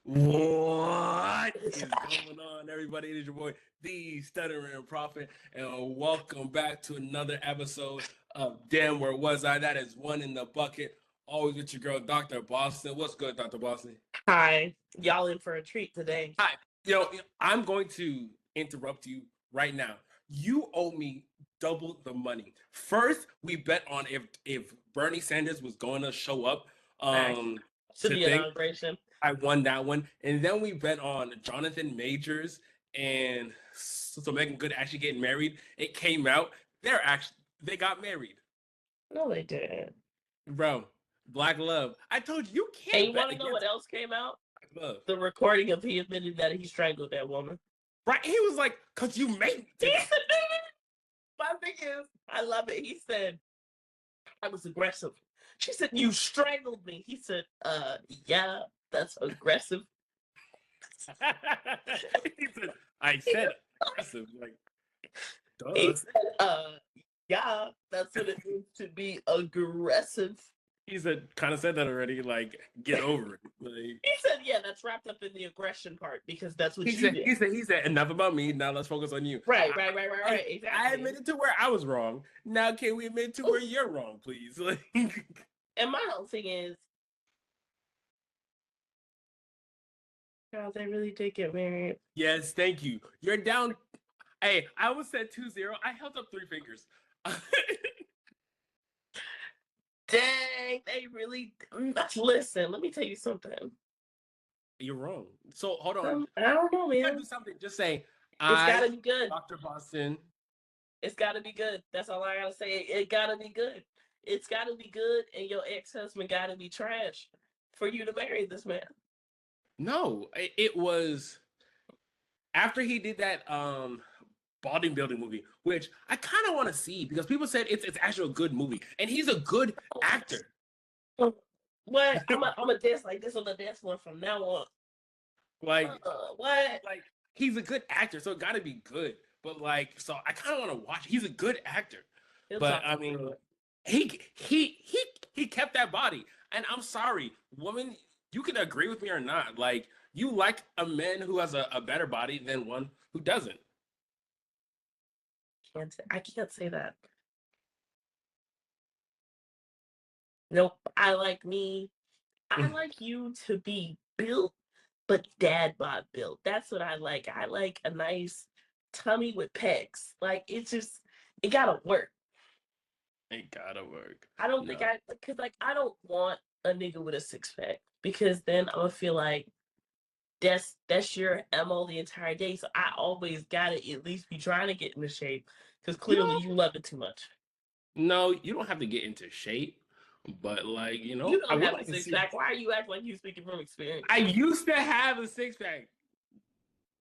What is going on, everybody? It is your boy, the Stuttering Prophet, and welcome back to another episode of Damn Where Was I? That is one in the bucket. Always with your girl, Dr. Boston. What's good, Dr. Boston? Hi, y'all in for a treat today. Hi. I'm going to interrupt you right now. You owe me double the money. First, we bet on if Bernie Sanders was going to show up To to the think. inauguration. I won that one, and then we bet on Jonathan Majors and so Megan Good actually getting married. It came out they got married, No, they didn't. bro. Black love. I told you you And can't you bet want to know against what else came out? black love, The recording of he admitted that he strangled that woman. right? He was like, "Cause you made He it." said, my thing is, I love it. He said, I was aggressive. She said, you strangled me. He said, yeah, that's aggressive. He said, "I said aggressive." Like, He duh. said, yeah, that's what it means to be aggressive. He said, kind of said that already. Like, get over it. Like, He said, yeah, that's wrapped up in the aggression part because that's what He you said, did. he said, enough about me. Now let's focus on you. Right. I Exactly. admitted to where I was wrong. Now can we admit to where you're wrong, please? Like, And my whole thing is, God, they really did get married. yes, thank you. You're down. Hey, I was said 2-0. I held up 3 fingers. Dang, they really. Listen, let me tell you something. You're wrong. So hold on. I don't know, You gotta man. do something. Just say, It's gotta be good. Dr. Boston. It's gotta be good. That's all I gotta say. It gotta be good. It's gotta be good, and your ex-husband gotta be trash for you to marry this man. No, it was after he did that bodybuilding movie, which I kind of want to see because people said it's actually a good movie, and he's a good actor. What? I'm a dance like this on the dance floor from now on. Like, what? like he's a good actor, so it got to be good. But like, so I kind of want to watch. He's a good actor, but I mean, he kept that body, and I'm sorry, woman, you can agree with me or not. Like, you like a man who has a better body than one who doesn't. I can't say that. Nope. I like me. I like you to be built, but dad bod built. That's what I like. I like a nice tummy with pecs. Like it gotta work. It gotta work. I don't think because I don't want a nigga with a 6-pack because then I'm gonna feel like that's your MO the entire day. So I always gotta at least be trying to get into shape because clearly you love it too much. No, you don't have to get into shape, but like, You I don't would have like a to see. 6-pack. Why are you acting like you speaking from experience? I used to have a 6-pack.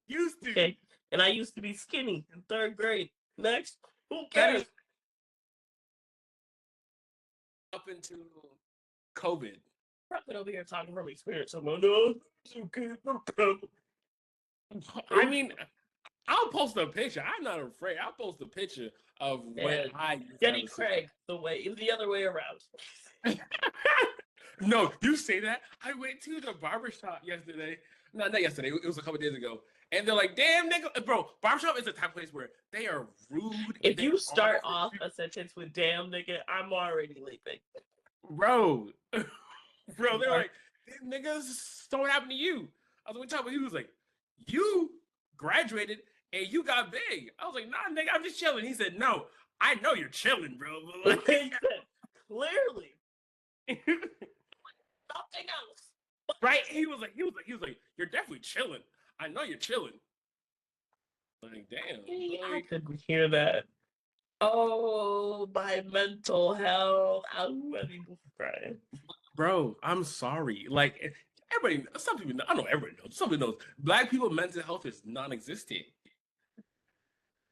Used to. Okay. And I used to be skinny in 3rd grade. Next. Who That cares? is up into COVID. Probably over here talking from experience. I'm like, no, it's okay. No problem. I mean, I'll post a picture. I'm not afraid. I'll post a picture of when I used to Jenny have a Craig, the other way around. 6-pack. No, you say that. I went to the barbershop yesterday. No, not yesterday. It was a couple days ago. And they're like, damn, nigga. Bro, barbershop is the type of place where they are rude. If you start off a sentence with damn nigga, I'm already leaving. Bro. Bro, they're like, niggas, so what happened to you? I was like, what talking about? He was like, you graduated and you got big. I was like, nah, nigga, I'm just chilling. He said, no, I know you're chilling, bro. But like, clearly. Nothing else. Right? He was like, you're definitely chilling. I know you're chilling. Like, damn. I couldn't hear that. Oh, my mental health. I'm ready to cry. Bro, I'm sorry. Like, everybody, some people know, I know everybody knows. Some people knows. Black people mental health is non-existent.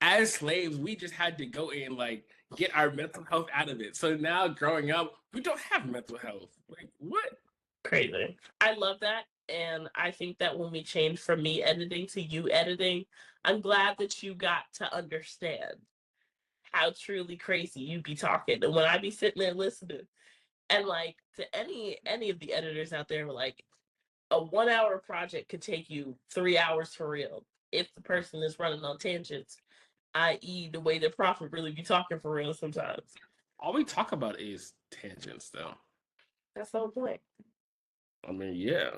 As slaves, we just had to go and like get our mental health out of it. So now growing up, we don't have mental health. Like, what? Crazy. I love that. And I think that when we change from me editing to you editing, I'm glad that you got to understand how truly crazy you be talking. And when I be sitting there listening, and like to any of the editors out there, like a 1 hour project could take you 3 hours for real if the person is running on tangents, i.e., the way that Prophet really be talking for real sometimes. All we talk about is tangents, though. That's the whole point. I mean, yeah.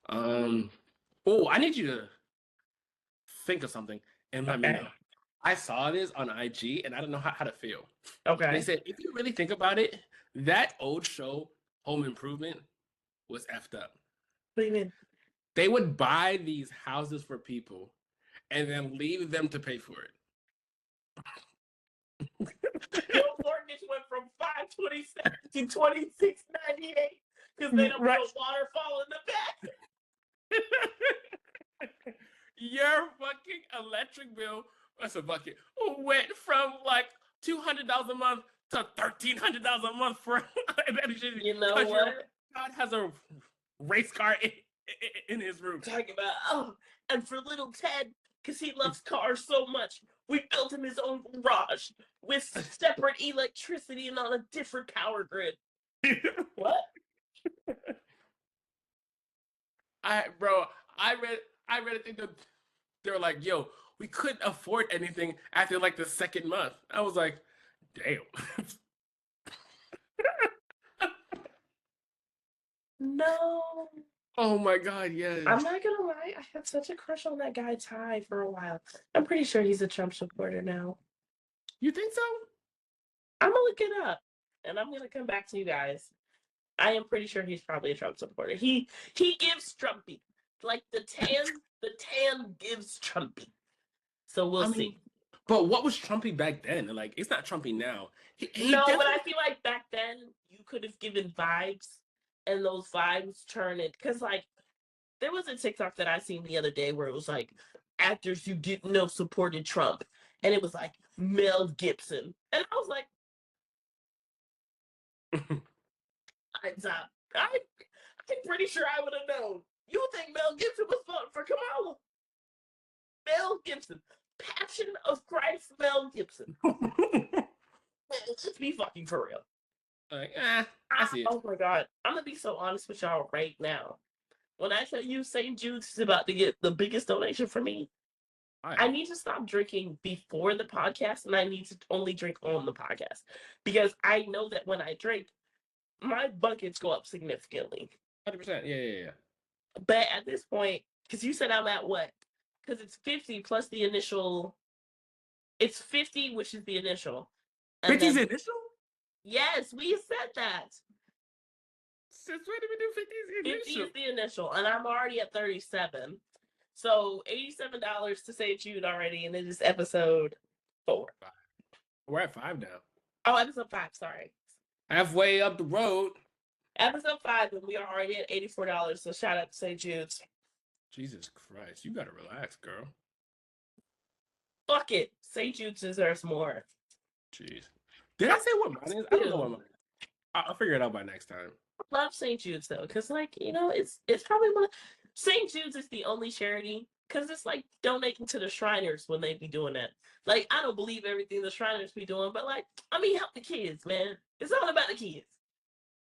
Oh, I need you to think of something and let me Okay. know. I saw this on IG and I don't know how to feel. Okay. They said if you really think about it, that old show, Home Improvement, was effed up. What do you mean? They would buy these houses for people and then leave them to pay for it. Your mortgage went from 527 to 2698 because they don't Right. put a waterfall in the back. Your fucking electric bill, that's a bucket, went from like $200 a month to $1,300 a month for You know because your what? God has a race car in his room. Talking about, and for little Ted, because he loves cars so much, we built him his own garage with separate electricity and on a different power grid. What? Bro, I read a thing that they were like, yo, we couldn't afford anything after like the second month. I was like, damn. No. Oh my God, yes. I'm not gonna lie, I had such a crush on that guy Ty for a while. I'm pretty sure he's a Trump supporter now. You think so? I'm gonna look it up and I'm gonna come back to you guys. I am pretty sure he's probably a Trump supporter. He gives Trumpy. Like the tan gives Trumpy. So we'll I mean, see. but what was Trumpy back then? Like, it's not Trumpy now. He No, but I definitely. feel like back then you could have given vibes and those vibes turn it because like there was a TikTok that I seen the other day where it was like actors you didn't know supported Trump. And it was like Mel Gibson. And I was like, I'm pretty sure I would have known. You think Mel Gibson was voting for Kamala? Mel Gibson. Passion of Christ, Mel Gibson. Let's be fucking for real. Like, I see it. Oh my God. I'm going to be so honest with y'all right now. When I tell you St. Jude's is about to get the biggest donation for me, I need to stop drinking before the podcast and I need to only drink on the podcast because I know that when I drink, my buckets go up significantly. 100%. Yeah. But at this point, because you said I'm at what? Because it's 50 plus the initial. It's 50, which is the initial. And 50's then, initial? yes, we said that. Since when did we do 50's 50 initial? is the initial, and I'm already at 37. So $87 to St. Jude already, and it is episode 4. We're at 5 now. Oh, episode 5, sorry. Halfway up the road. Episode 5, and we are already at $84. So shout out to St. Jude's. Jesus Christ, you gotta relax, girl. Fuck it. St. Jude's deserves more. Jeez. Did I say what mine is? I don't know what mine is. I'll figure it out by next time. I love St. Jude's though, because like, it's probably one of St. Jude's is the only charity because it's like donating to the Shriners when they be doing that. Like, I don't believe everything the Shriners be doing, but like, I mean, help the kids, man. It's all about the kids.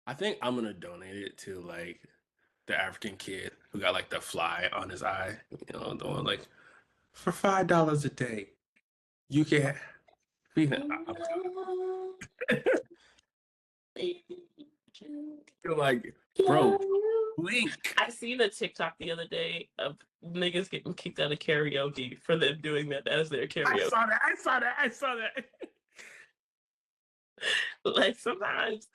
I think I'm gonna donate it to like the African kid who got like the fly on his eye. You know, the one like for $5 a day, you can feed him. You're like, bro, blink. I seen a TikTok the other day of niggas getting kicked out of karaoke for them doing that as their karaoke. I saw that. Like sometimes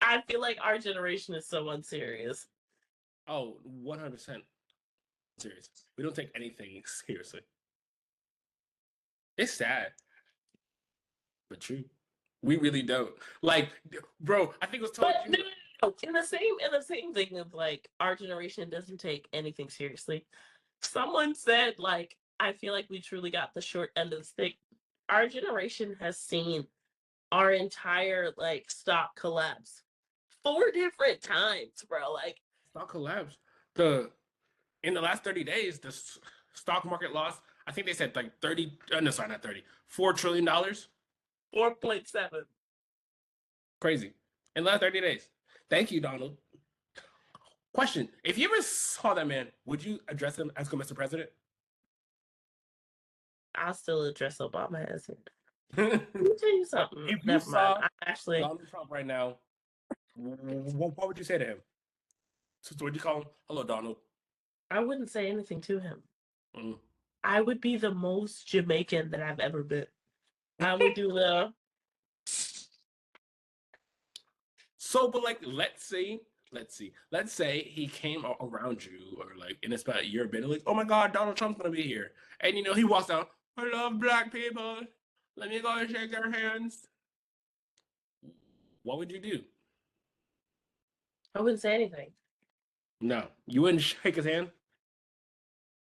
I feel like our generation is so unserious. Oh, 100% serious. We don't take anything seriously. It's sad, but true. We really don't. Like, bro, I think it was told But you. no. In the same thing of like our generation doesn't take anything seriously. Someone said like I feel like we truly got the short end of the stick. Our generation has seen our entire like stock collapse 4 different times, bro. Like Stock collapse. In the last 30 days, the stock market lost. I think they said like 30. No, sorry, not 30. $4 trillion. 4.7. Crazy. In the last 30 days. Thank you, Donald. Question: if you ever saw that man, would you address him as Mr. President? I'll still address Obama as it. Let me tell you something. If you Never mind. saw I actually, Donald Trump right now, what would you say to him? So would you call him, "Hello, Donald"? I wouldn't say anything to him. Mm. I would be the most Jamaican that I've ever been. I would do the. So, but like, let's say he came around you, or like in a spot you're been like, oh my God, Donald Trump's gonna be here, and he walks down. I love black people. Let me go and shake their hands. What would you do? I wouldn't say anything. No, you wouldn't shake his hand.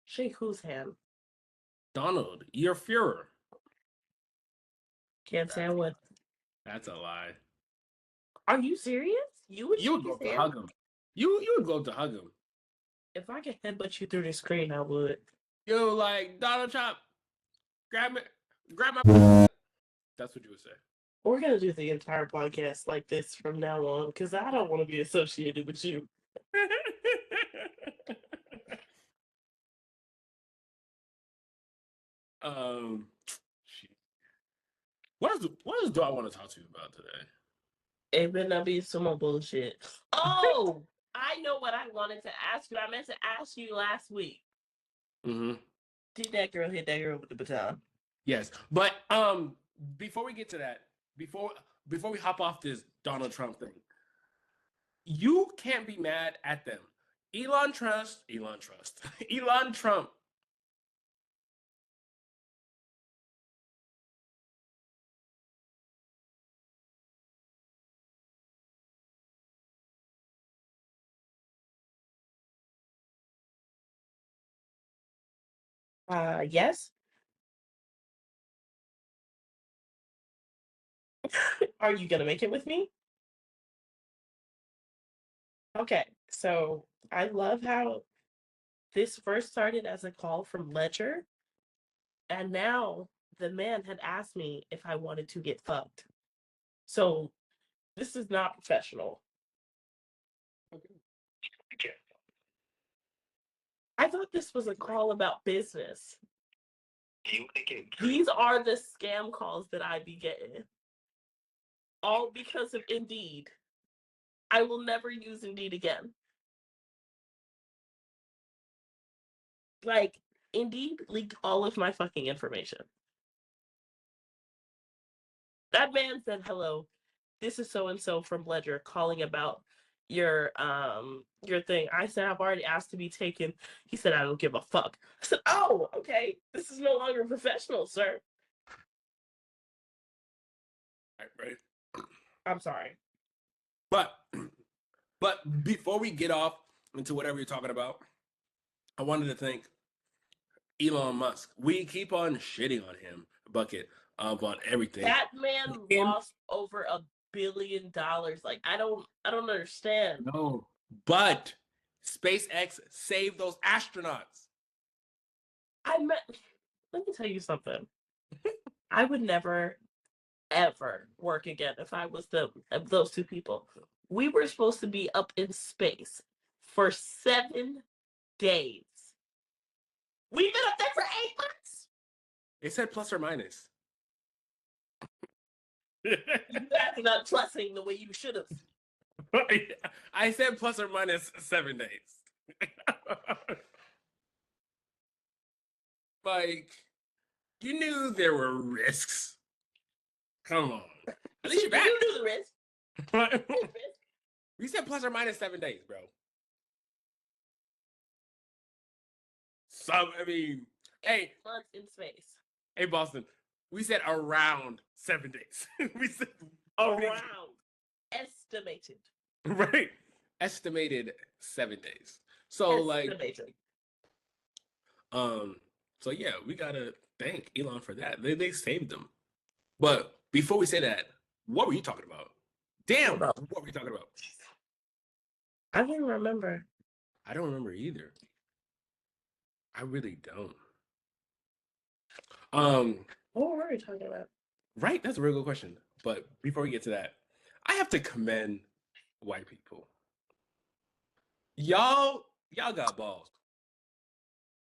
Shake whose hand? Donald, your Führer. Can't say I That's, would. that's a lie. Are you serious? You would You would shake go his up to hand? hug him. You would go up to hug him. If I could headbutt you through the screen, I would. Yo, like Donald Trump, grab me, grab my. That's what you would say. We're gonna do the entire podcast like this from now on because I don't want to be associated with you. um, what else do I want to talk to you about today? It better not be some more bullshit. Oh, I know what I wanted to ask you. I meant to ask you last week. Mm-hmm. Did that girl hit that girl with the baton? Yes, but before we get to that, before we hop off this Donald Trump thing, you can't be mad at them. Elon Trust, Elon Trump. Yes. Are you gonna make it with me? Okay. So I love how this first started as a call from Ledger, and now the man had asked me if I wanted to get fucked. So this is not professional. I thought this was a call about business. These are the scam calls that I be getting. All because of Indeed. I will never use Indeed again. Like, Indeed leaked all of my fucking information. That man said, hello, this is so and so from Ledger calling about your thing. I said, I've already asked to be taken. He said, I don't give a fuck. I said, oh, okay. This is no longer professional, sir. Right. I'm sorry. But before we get off into whatever you're talking about, I wanted to thank Elon Musk. We keep on shitting on him, Bucket, on everything. That man lost over $1 billion. Like, I don't understand. No, but SpaceX saved those astronauts. Let me tell you something. I would never ever work again if I was those two people. We were supposed to be up in space for 7 days. We've been up there for 8 months. It said plus or minus. You guys are not trusting the way you should have. I said plus or minus 7 days. Like, you knew there were risks. Come on. At least you're back. You knew the risk. We said plus or minus 7 days, bro. I mean, hey. Months in space. Hey, Boston. We said around 7 days. We said around. Estimated. Right. Estimated 7 days. So Estimated. so yeah, we gotta thank Elon for that. They saved them. But before we say that, what were you talking about? Damn, what were you talking about? I don't even remember. I don't remember either. I really don't. What were we talking about? Right, that's a real good question. But before we get to that, I have to commend white people. y'all got balls.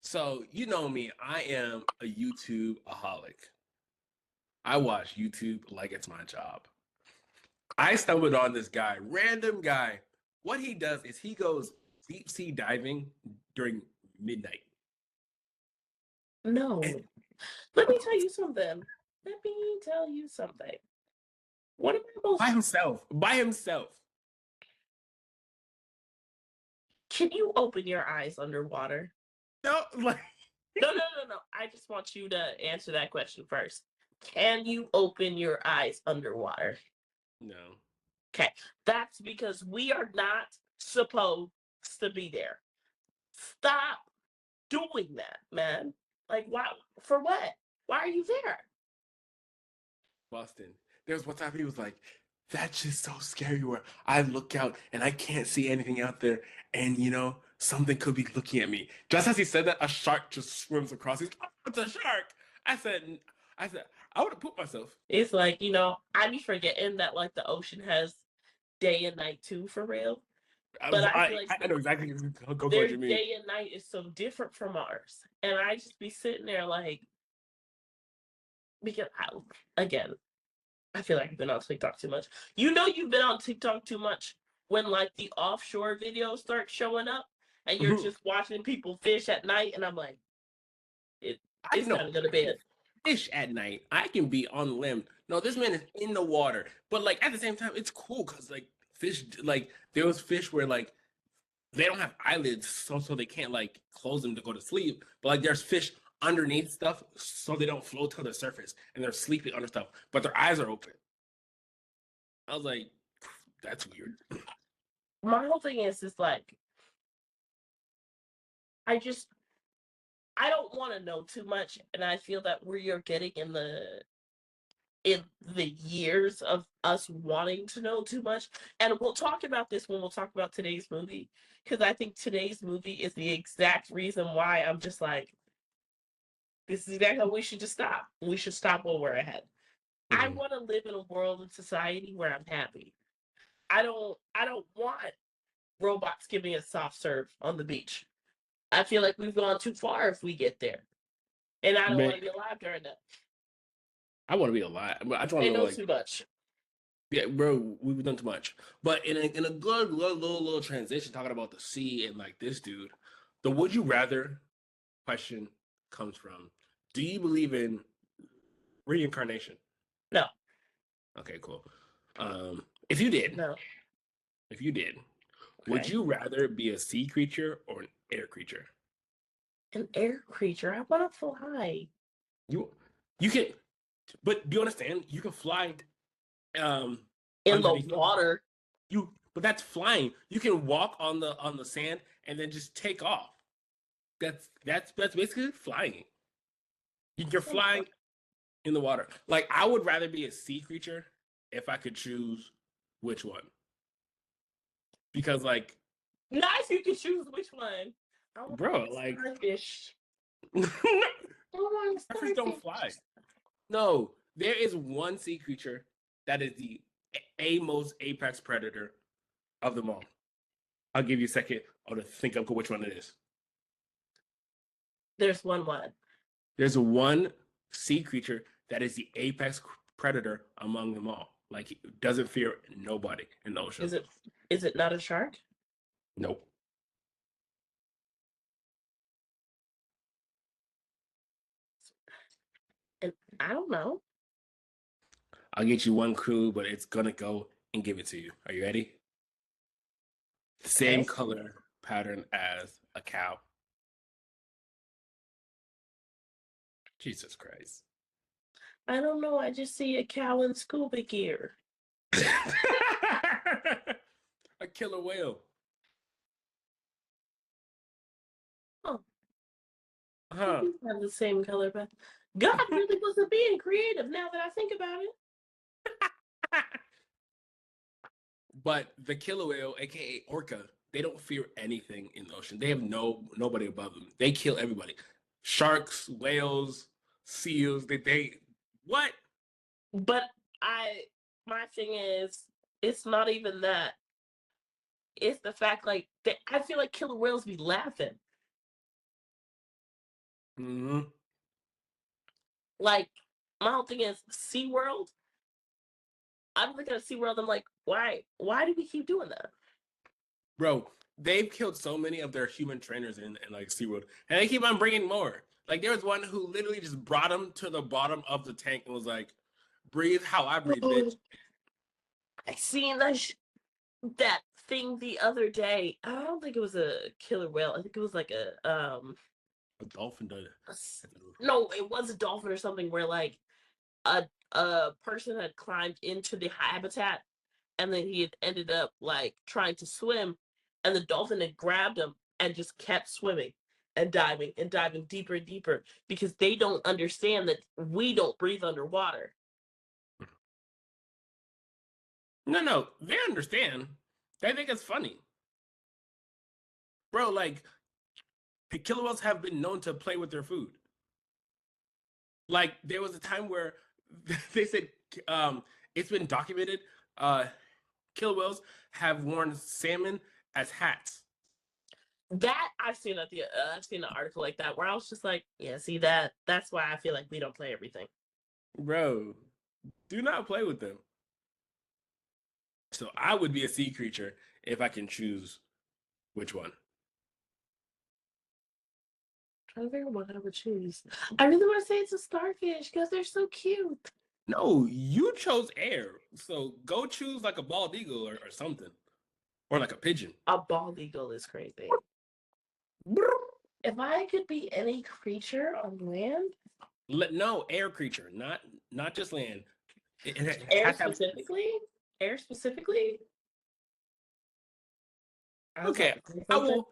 So you know me, I am a YouTube aholic. I watch YouTube like it's my job. I stumbled on this guy, random guy. What he does is he goes deep sea diving during midnight. And No. Let me tell you something. Let me tell you something. One of my by most himself. By himself. Can you open your eyes underwater? No, like No. I just want you to answer that question first. Can you open your eyes underwater? no. Okay. That's because we are not supposed to be there. Stop doing that, man. Like, why? For what? Why are you there? Boston. There was one time he was like, that's just so scary where I look out and I can't see anything out there and something could be looking at me. Just as he said that, a shark just swims across. He's like, oh, it's a shark. I said, I would have pooped myself. It's like, I be forgetting that like the ocean has day and night too for real. But I feel like I know exactly what their you mean. day and night is so different from ours. And I just be sitting there like, because again, I feel like I've been on TikTok too much. You've been on TikTok too much when like the offshore videos start showing up and you're Mhm. just watching people fish at night, and I'm like, it, I it's know time to go to I can bed. fish at night. I can be on limb. No, this man is in the water. But like at the same time, it's cool because like fish like there was fish where like they don't have eyelids, so they can't like close them to go to sleep. But like there's fish underneath stuff, so they don't float to the surface, and they're sleeping under stuff, but their eyes are open. I was like, that's weird. My whole thing is like, I just I don't want to know too much, and I feel that we are getting in the years of us wanting to know too much. And we'll talk about this when we'll talk about today's movie, because I think today's movie is the exact reason why I'm just like, this is exactly how we should just stop. We should stop while we're ahead. I Mhm. want to live in a world and society where I'm happy. I don't want robots giving us soft serve on the beach. I feel like we've gone too far if we get there. And I don't Man, want to be alive during that. I want to be alive, but I just want They to know know like, too much. yeah, bro, we've done too much. But in a good little transition, talking about the sea and like this dude, the would you rather question comes from: do you believe in reincarnation? No, Okay, cool. If you did, no. if you did, would Okay. you rather be a sea creature or an air creature? An air creature. I want to fly. You you can, but do you understand? You can fly um In the underneath water. but that's flying. You can walk on the sand and then just take off. That's basically flying. You're flying in the water. Like I would rather be a sea creature if I could choose which one. Because like, Nice, you can choose which one. I want bro, a like starfish. starfish I want a don't fly. starfish. No, there is one sea creature that is the most apex predator of them all. I'll give you a second to think of which one it is. There's one. There's one sea creature that is the apex predator among them all. Like he doesn't fear nobody in the ocean. Is it is it not a shark? Nope. And I don't know. I'll get you one clue, but it's gonna go and give it to you. Are you ready? Same Okay. color pattern as a cow. Jesus Christ. I don't know. I just see a cow in scuba gear. A killer whale. Oh, they Huh. do have the same color, but God really wasn't being creative now that I think about it. But the killer whale, aka orca, they don't fear anything in the ocean. They have nobody above them. They kill everybody. Sharks, whales, seals. They what? But my thing is, it's not even that. is the fact like that I feel like killer whales be laughing. Hmm. Like my whole thing is SeaWorld. I'm looking at SeaWorld, I'm like, why? Why do we keep doing that? Bro, they've killed so many of their human trainers in like SeaWorld, and they keep on bringing more. Like there was one who literally just brought him to the bottom of the tank and was like, "Breathe how I breathe, bitch." I seen that thing the other day. I don't think it was a killer whale. I think it was like A dolphin did a it. no, it was a dolphin or something where like a person had climbed into the habitat and then he had ended up like trying to swim and the dolphin had grabbed him and just kept swimming and diving deeper and deeper because they don't understand that we don't breathe underwater. No, no, they understand. They think it's funny, bro. Like the killer whales have been known to play with their food. Like there was a time where they said um, it's been documented. Uh, Killer whales have worn salmon as hats. That I've seen an article like that where I was just like, yeah, see that's why I feel like we don't play everything. Bro, do not play with them. So I would be a sea creature if I can choose which one. Trying to figure out what I would choose. I really want to say it's a starfish because they're so cute. No, you chose air. So go choose like a bald eagle or something. Or like a pigeon. A bald eagle is crazy. If I could be any creature on land, No, air creature, not just land. It air has to have. specifically, air specifically, I was about Okay, to say I something.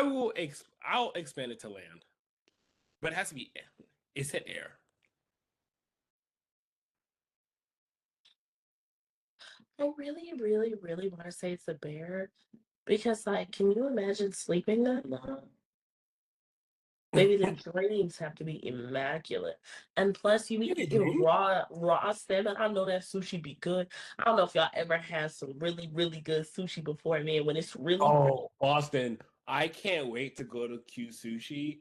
will I'll expand it to land. But it has to be it said air. I really, really, really want to say it's a bear because, like, can you imagine sleeping that long? Maybe the dreams have to be immaculate. And plus, you be You get eating dreams? raw salmon. I know that sushi be good. I don't know if y'all ever had some really, really good sushi before, man. When it's really Oh, Boston. I can't wait to go to Q Sushi.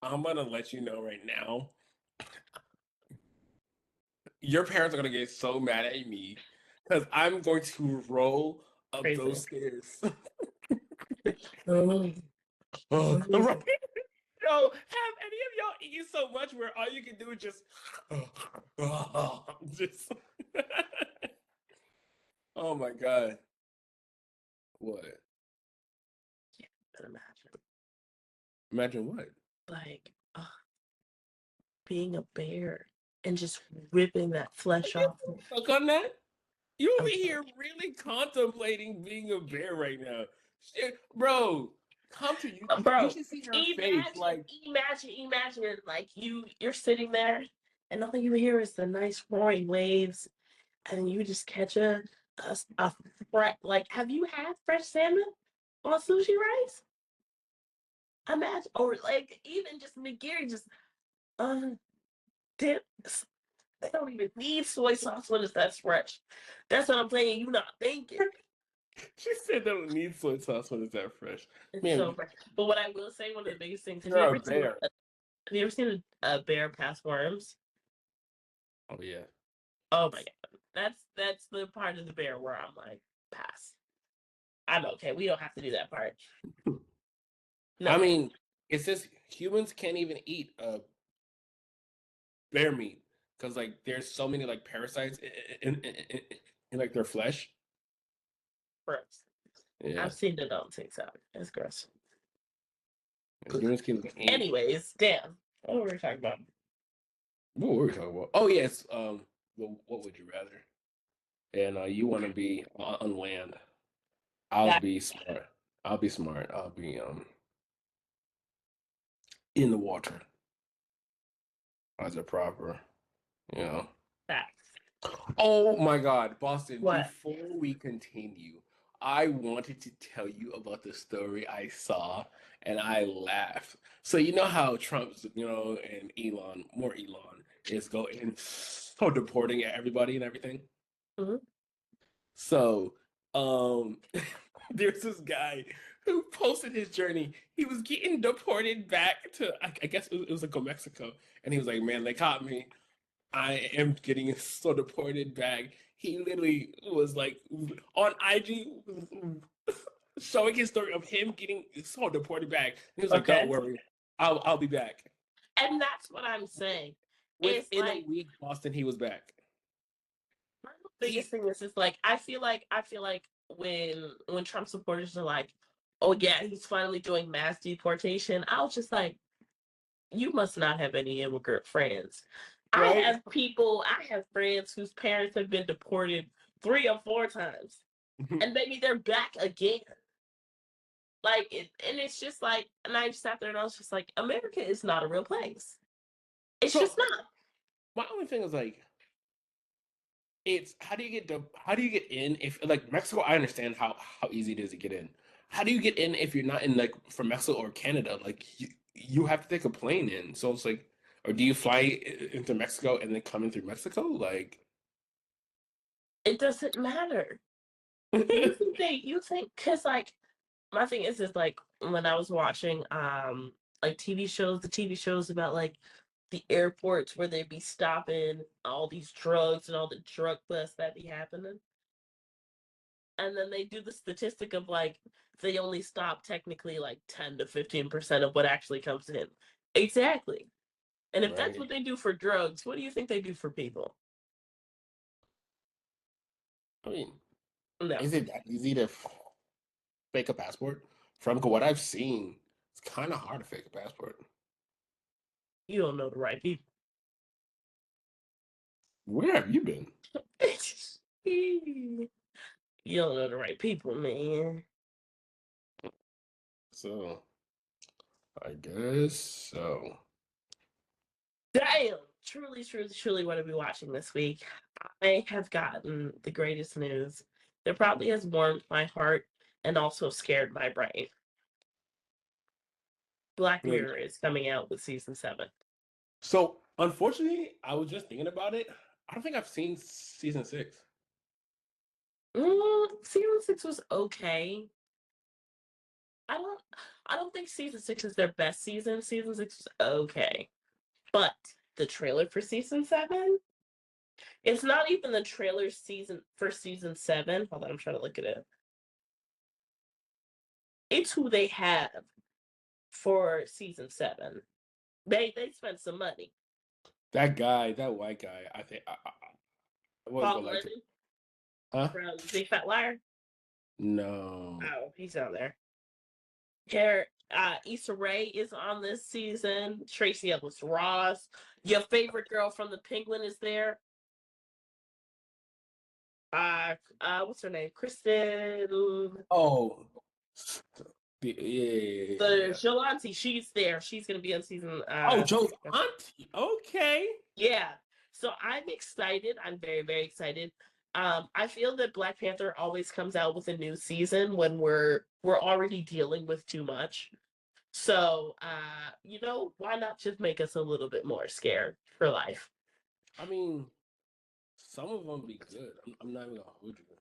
I'm gonna let you know right now. Your parents are gonna get so mad at me because I'm going to roll up those crazy. stairs. Mm, Oh, mm. right? Yo, have any of y'all eaten so much where all you can do is just, just. Oh my God. What? But imagine, Imagine what? like, being a bear and just ripping that flesh You off. stuck on that? You over I'm here really contemplating being a bear right now. Shit, bro, come to you. You bro, should see her face. imagine, Like, imagine, like you're sitting there, and all you hear is the nice roaring waves, and you just catch a like. Have you had fresh salmon on sushi rice? Imagine, or like even just nigiri, just uh, dip. They don't even need soy sauce when it's that fresh. That's what I'm saying. You not thinking. she said they don't need soy sauce when it's that fresh. It's Man, so fresh. But what I will say, one of the biggest things. you're a bear. Have you ever seen a bear pass worms? Oh yeah. Oh my god, that's the part of the bear where I'm like, pass. I'm okay. We don't have to do that part. No, I thank mean, it says humans can't even eat bear meat because like there's so many like parasites in like their flesh. gross. Yeah, I've seen it on TikTok. It's gross. humans can eat. Anyways, damn. What were we talking about? What were we talking about? Oh yes. What would you rather? And you want to be on land? I'll That be smart. I'll be smart. I'll be in the water as a proper. You know. facts. Oh my God, Boston, What? before we continue, I wanted to tell you about the story I saw and I laughed. So you know how Trump's, and more Elon, is going so deporting everybody and everything. Mhm. So, um, There's this guy who posted his journey. He was getting deported back to, I guess it was like Mexico, and he was like, "Man, they caught me. I am getting so deported back." He literally was like on IG showing his story of him getting so deported back. He was like, "Don't Okay. worry, I'll be back." And that's what I'm saying. It's Within a like week, Boston, he was back. one of the biggest He thing is like I feel like when Trump supporters are like, oh yeah, he's finally doing mass deportation, I was just like, you must not have any immigrant friends. right. I have friends whose parents have been deported 3 or 4 times, and maybe they're back again. And it's just like, and I sat there and I was just like, America is not a real place. It's So just not. my only thing is like, it's how do you get in if like Mexico? I understand how easy it is to get in. How do you get in if you're not in like from Mexico or Canada? Like you have to take a plane in. So it's like, or do you fly into Mexico and then come in through Mexico? Like, It doesn't matter. You think, because like, my thing is like, when I was watching like the TV shows about like the airports where they'd be stopping all these drugs and all the drug busts that be happening. And then they do the statistic of like they only stop technically like 10 to 15% of what actually comes in. Exactly. And if that's right? what they do for drugs, what do you think they do for people? I mean, No, is it that easy to fake a passport? From what I've seen, it's kind of hard to fake a passport. you don't know the right people. Where have you been? You don't know the right people, man. So I guess so. Damn. Truly, truly, truly want to be watching this week. I have gotten the greatest news that probably has warmed my heart and also scared my brain. Black Like, Mirror is coming out with season 7. so unfortunately, I was just thinking about it. I don't think I've seen season 6. Season 6 was okay. I don't I don't think season 6 is their best season. Season 6 was okay. But the trailer for season 7, it's not even the trailer season for season 7. Hold on, I'm trying to look at it. It's who they have for season 7. They spent some money. That guy, that white guy, I think I was Paul gonna like to, Lennon huh? from Big Fat Liar. No. Oh, he's on there. Here, Issa Rae is on this season. Tracy Ellis Ross. Your favorite girl from The Penguin is there. What's her name? Kristen. Oh, yeah, yeah, yeah, yeah, The yeah. Jolante, she's there. She's gonna be on season. Oh, Joe's auntie. Okay. Yeah. So I'm excited. I'm very, very excited. I feel that Black Panther always comes out with a new season when we're already dealing with too much. So why not just make us a little bit more scared for life? I mean, some of them be good. I'm not even gonna hold you.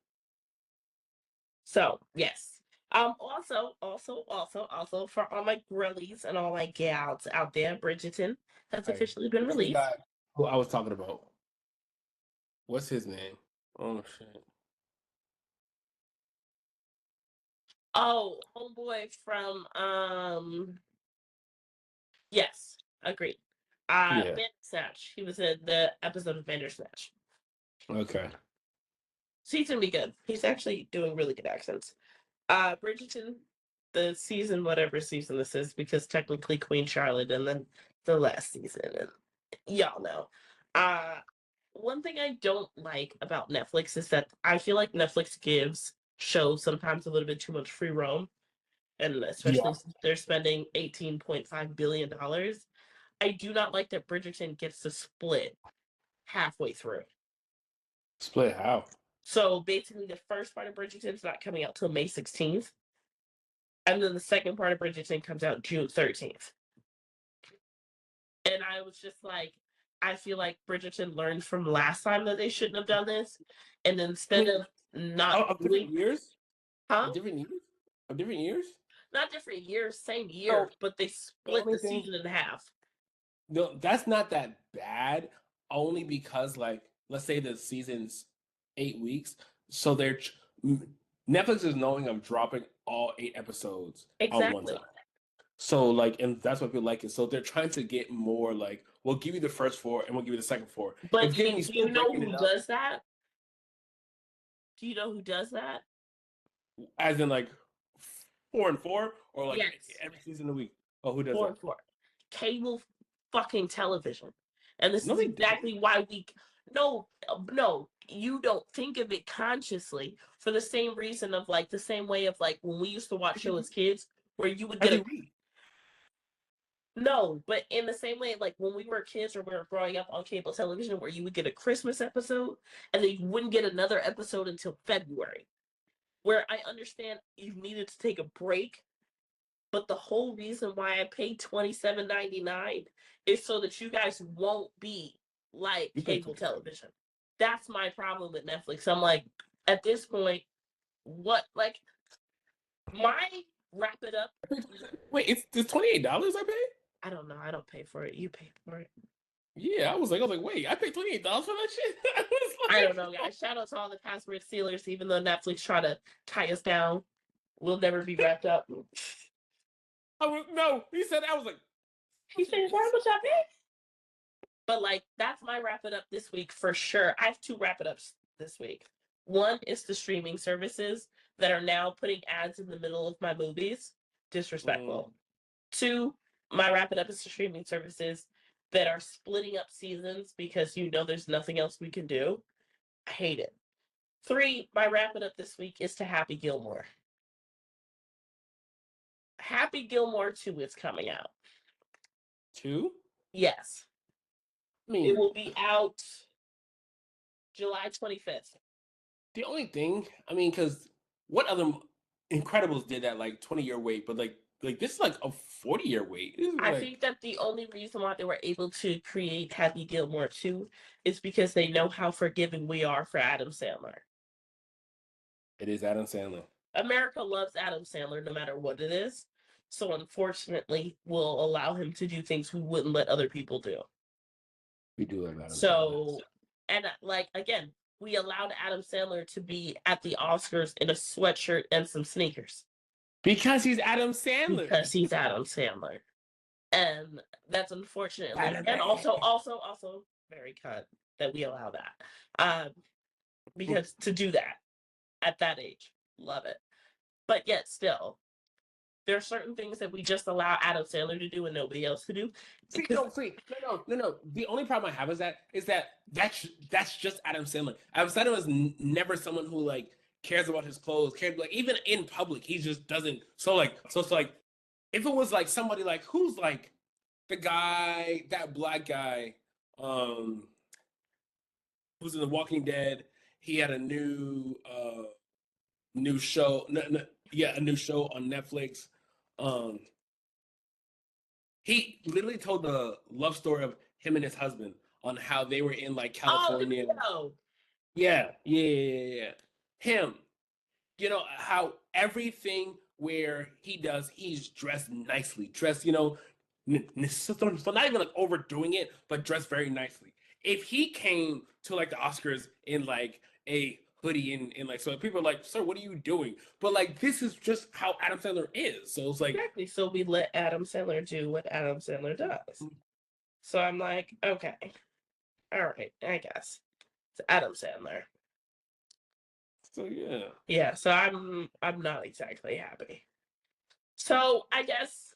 So yes. Also, for all my girlies and all my gals out there, Bridgerton has Right. officially been What's the released. guy who I was talking about? What's his name? Oh shit. Oh, homeboy from yes, agreed. Yeah. Bandersnatch. He was in the episode of Bandersnatch. Okay. So he's gonna be good. He's actually doing really good accents. Bridgerton, the season, whatever season this is, because technically Queen Charlotte, and then the last season, and y'all know. Uh, One thing I don't like about Netflix is that I feel like Netflix gives shows sometimes a little bit too much free roam, and Yeah. especially since they're spending $18.5 billion. I do not like that Bridgerton gets to split halfway through. Split how? So basically, the first part of Bridgerton is not coming out till May 16th, and then the second part of Bridgerton comes out June 13th. And I was just like, I feel like Bridgerton learned from last time that they shouldn't have done this, and I instead mean, of not of doing, different years. Huh? Of different years? Of different years? Not different years, same year, So but they the split only the thing, season in half. no, that's not that bad. Only because, like, let's say the season's 8 weeks, so Netflix is knowing of dropping all 8 episodes on one time. Exactly. So like, and that's what people like it. So they're trying to get more like, we'll give you the first four and we'll give you the second four. But It's giving you do still you know breaking who it up, does that? Do you know who does that? as in like 4 and 4, or like Yes. every season a week. Oh, who does Four that? and four. Cable fucking television. And this No, is they don't. exactly why no, you don't think of it consciously for the same reason of like the same way of like when we used to watch show as kids where you would get Every a week. no, but in the same way, like when we were kids or we were growing up on cable television, where you would get a Christmas episode and then you wouldn't get another episode until February. Where I understand you needed to take a break, but the whole reason why I paid $27.99 is so that you guys won't be like You pay cable 27. television. That's my problem with Netflix. I'm like, at this point, what like my wrap it up. I pay 27. Wait, it's $28 I pay? I don't know. I don't pay for it. You pay for it. Yeah, I was like, wait, I paid $28 for that shit. I was I don't like, know, guys. Shout out to all the password stealers, even though Netflix try to tie us down. We'll never be wrapped up. no. He said, I was like, He said, "Is that what I pay?" But like, that's my wrap it up this week for sure. I have two wrap it ups this week. One is the streaming services that are now putting ads in the middle of my movies. Disrespectful. Two, my wrap it up is the streaming services that are splitting up seasons because there's nothing else we can do. I hate it. Three, my wrap it up this week is to Happy Gilmore. Happy Gilmore 2 is coming out. two. Yes. I It mean, will be out July 25th. the only thing, I mean, because what other Incredibles did that like 20-year wait, but like this is like a 40-year wait. This is I like, think that the only reason why they were able to create Happy Gilmore 2 is because they know how forgiving we are for Adam Sandler. it is Adam Sandler. America loves Adam Sandler no matter what it is. So unfortunately, we'll allow him to do things we wouldn't let other people do. We do have Adam Sandler. So, and like again, we allowed Adam Sandler to be at the Oscars in a sweatshirt and some sneakers Because he's Adam Sandler. because he's Adam Sandler, and that's unfortunately, and Adam. also very cut that we allow that, because to do that at that age, love it, but yet still. There are certain things that we just allow Adam Sandler to do and nobody else to do. See, no. The only problem I have is that's just Adam Sandler. Adam Sandler is never someone who like cares about his clothes. Cares like even in public, he just doesn't. So it's like if it was like somebody like who's like the guy, that black guy, um, who's in The Walking Dead. He had a new show. Yeah, a new show on Netflix. Um, he literally told the love story of him and his husband on how they were in like Oh, California. no. Yeah. Him. You know how everything where he does, he's dressed nicely, dressed, so not even like overdoing it, but dressed very nicely. If he came to like the Oscars in like a hoodie and like, so people are like, sir, what are you doing? But like this is just how Adam Sandler is. So it's like, Exactly. So we let Adam Sandler do what Adam Sandler does. So I'm like, okay, all right, I guess it's Adam Sandler. so yeah. Yeah. So I'm not exactly happy. So I guess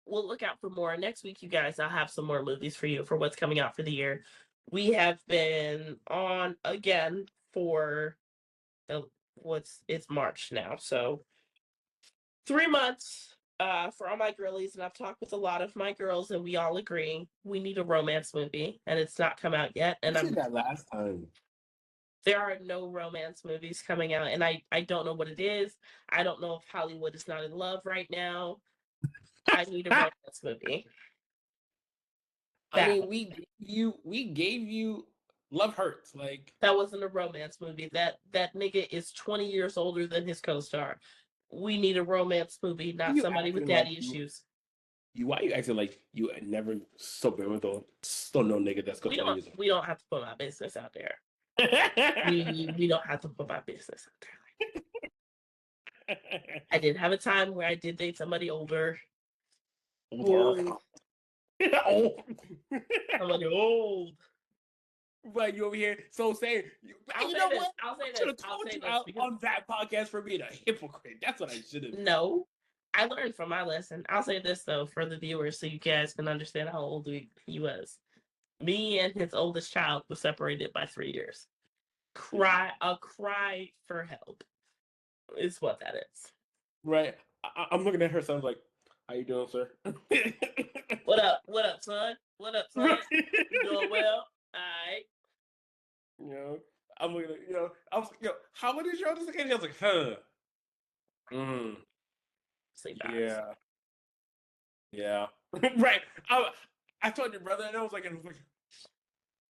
we'll look out for more next week, you guys. I'll have some more movies for you for what's coming out for the year. We have been on again for the what's it's March now, so 3 months for all my girlies, and I've talked with a lot of my girls, and we all agree we need a romance movie, and it's not come out yet. And I said that last time. there are no romance movies coming out, and I don't know what it is. I don't know if Hollywood is not in love right now. I need a romance movie. I That mean, we gave you Love hurts. Like That wasn't a romance movie. That nigga is 20 years older than his co-star. We need a romance movie, not you somebody with acting like daddy issues. why you acting like you never so been with a still no nigga that's got 20 years We don't have to put my business out there. old. We don't have to put my business out there. I did have a time where I did date somebody older. Older. Old. Somebody old. But you over here so saying you know what? I'll I say should this. have called you out Because on that podcast for being a hypocrite. That's what I should have. no, I learned from my lesson. I'll say this though for the viewers, so you guys can understand how old he was. Me and his oldest child was separated by 3 years. A cry for help is what that is. Right. I'm looking at her son like, how you doing, sir? What up? What up, son? What up, son? Right. You doing well? All right. You know, I'm looking at, I was like, how old is your oldest kid? I was like, huh. Mm, Sleep yeah. Yeah. Right. I told your brother, and I was like,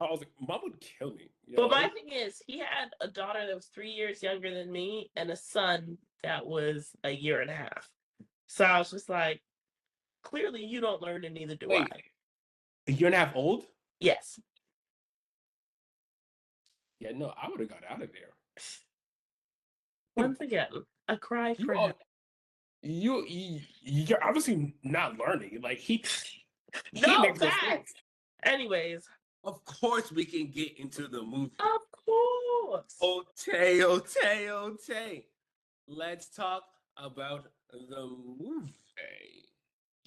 Mom would kill me. But my thing is, he had a daughter that was 3 years younger than me and a son that was a year and a half. So I was just like, clearly you don't learn and neither do Wait, I. a year and a half old? Yes. Yeah, no, I would have got out of there. Once again, a cry for help. You're obviously not learning. Like he No makes facts. mistakes. Anyways, Of course, we can get into the movie. of course. Okay. Let's talk about the movie.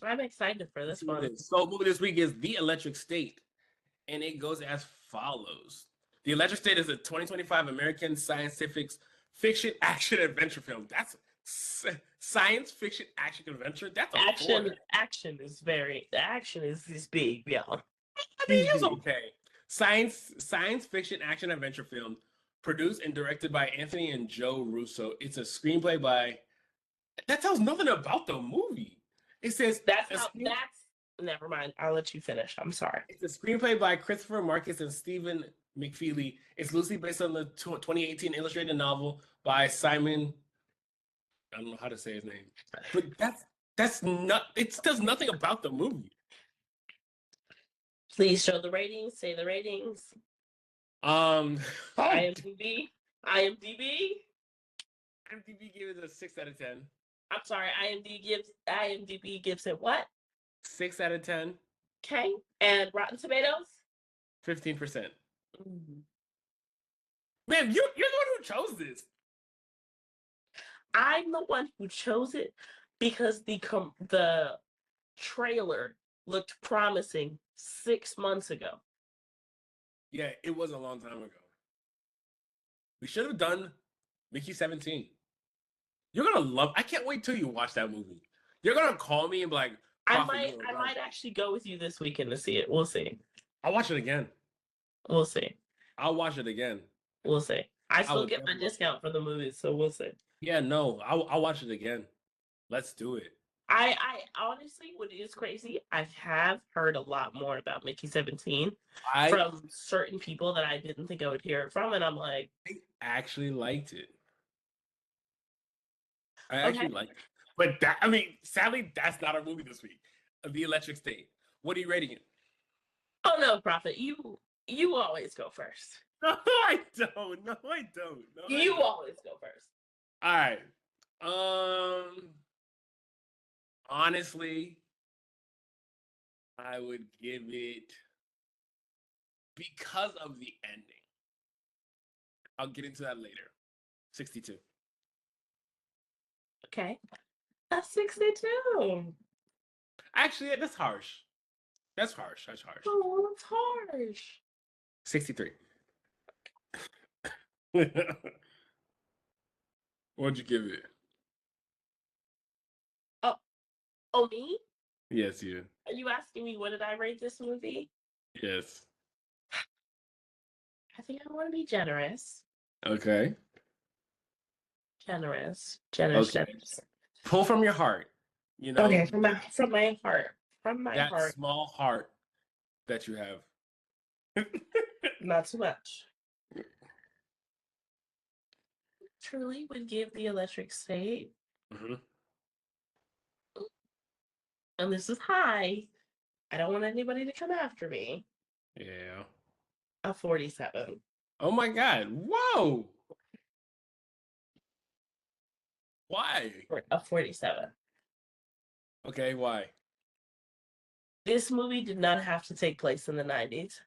I'm excited for this one. So, movie this week is The Electric State, and it goes as follows. The Electric State is a 2025 American scientific fiction action adventure film. That's science fiction action adventure. That's a Action four. the action is big, y'all. I mean, it's okay. Science fiction action adventure film produced and directed by Anthony and Joe Russo. It's a screenplay by. That tells nothing about the movie. It says never mind. I'll let you finish. I'm sorry. it's a screenplay by Christopher Marcus and Stephen McFeely. It's loosely based on the 2018 illustrated novel by Simon. I don't know how to say his name, but that's not. It does nothing about the movie. Please show the ratings. Say the ratings. IMDb. IMDb gives it a 6 out of 10. I'm sorry. IMDb gives it what? 6 out of 10. Okay. And Rotten Tomatoes? 15%. Man, you're the one who chose this. I'm the one who chose it because the trailer looked promising 6 months ago. Yeah, it was a long time ago. We should have done Mickey 17. You're gonna love. I can't wait till you watch that movie. You're gonna call me and be like, I might actually go with you this weekend to see it. We'll see. I'll watch it again. We'll see. I'll watch it again. We'll see. I still get my discount for the movies, so we'll see. Yeah, no, I'll watch it again. Let's do it. I honestly, what is crazy, I have heard a lot more about Mickey 17 from certain people that I didn't think I would hear it from, and I'm like, I actually liked it. Liked it. But sadly, that's not our movie this week. The Electric State. What are you rating it? Oh no, Prophet, you always go first. No, I don't. No, you always go first. All right. Honestly, I would give it, because of the ending. I'll get into that later. 62. Okay. A 62. Actually, that's harsh. That's harsh. Oh, that's harsh. 63. What'd you give it? Oh, me? Yes, you. Are you asking me what did I rate this movie? Yes. I think I want to be generous. Okay. Generous. Pull from your heart. Okay, from my heart. From my that heart. Small heart that you have. Not too much. Truly would give the electric state, Hmm. and this is high. I don't want anybody to come after me. Yeah. A 47. Oh my God. Whoa. Why? A 47. Okay, why? This movie did not have to take place in the 90s.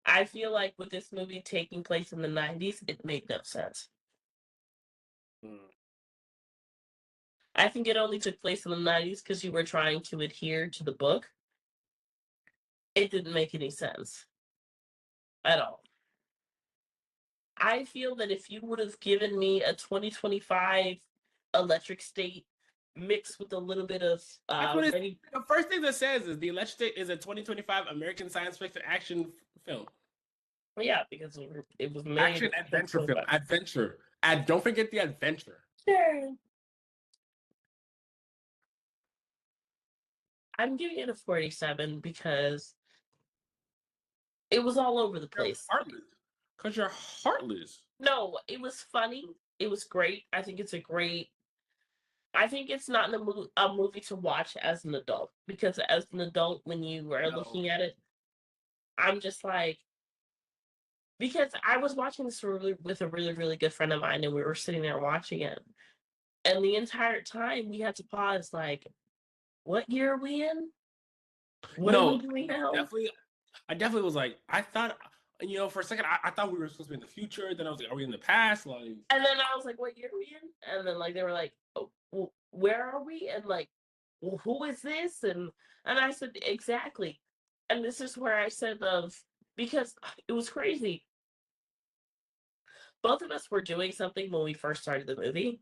I feel like with this movie taking place in the 90s, it made no sense. Hmm. I think it only took place in the 90s because you were trying to adhere to the book. It didn't make any sense at all. I feel that if you would have given me a 2025 electric state mixed with a little bit of That's what it's. ready. The first thing that says is the Electric State is a 2025 American science fiction action film. Yeah, because it was made Action in adventure film. 2025. Adventure. And don't forget the adventure. Sure. I'm giving it a 47 because it was all over the You're place. heartless. Because you're heartless. No, it was funny. It was great. I think it's a great. I think it's not a movie to watch as an adult because as an adult, when you are No. looking at it, I'm just like, because I was watching this with a really, really good friend of mine, and we were sitting there watching it. And the entire time we had to pause, like, what year are we in? What are we No, doing now? definitely. I definitely was like, I thought, for a second, I thought we were supposed to be in the future. Then I was like, are we in the past? Like, And then I was like, what year are we in? And then like they were like, oh, well, where are we? And like, well, who is this? And I said, exactly. And this is where I said of because it was crazy. Both of us were doing something when we first started the movie.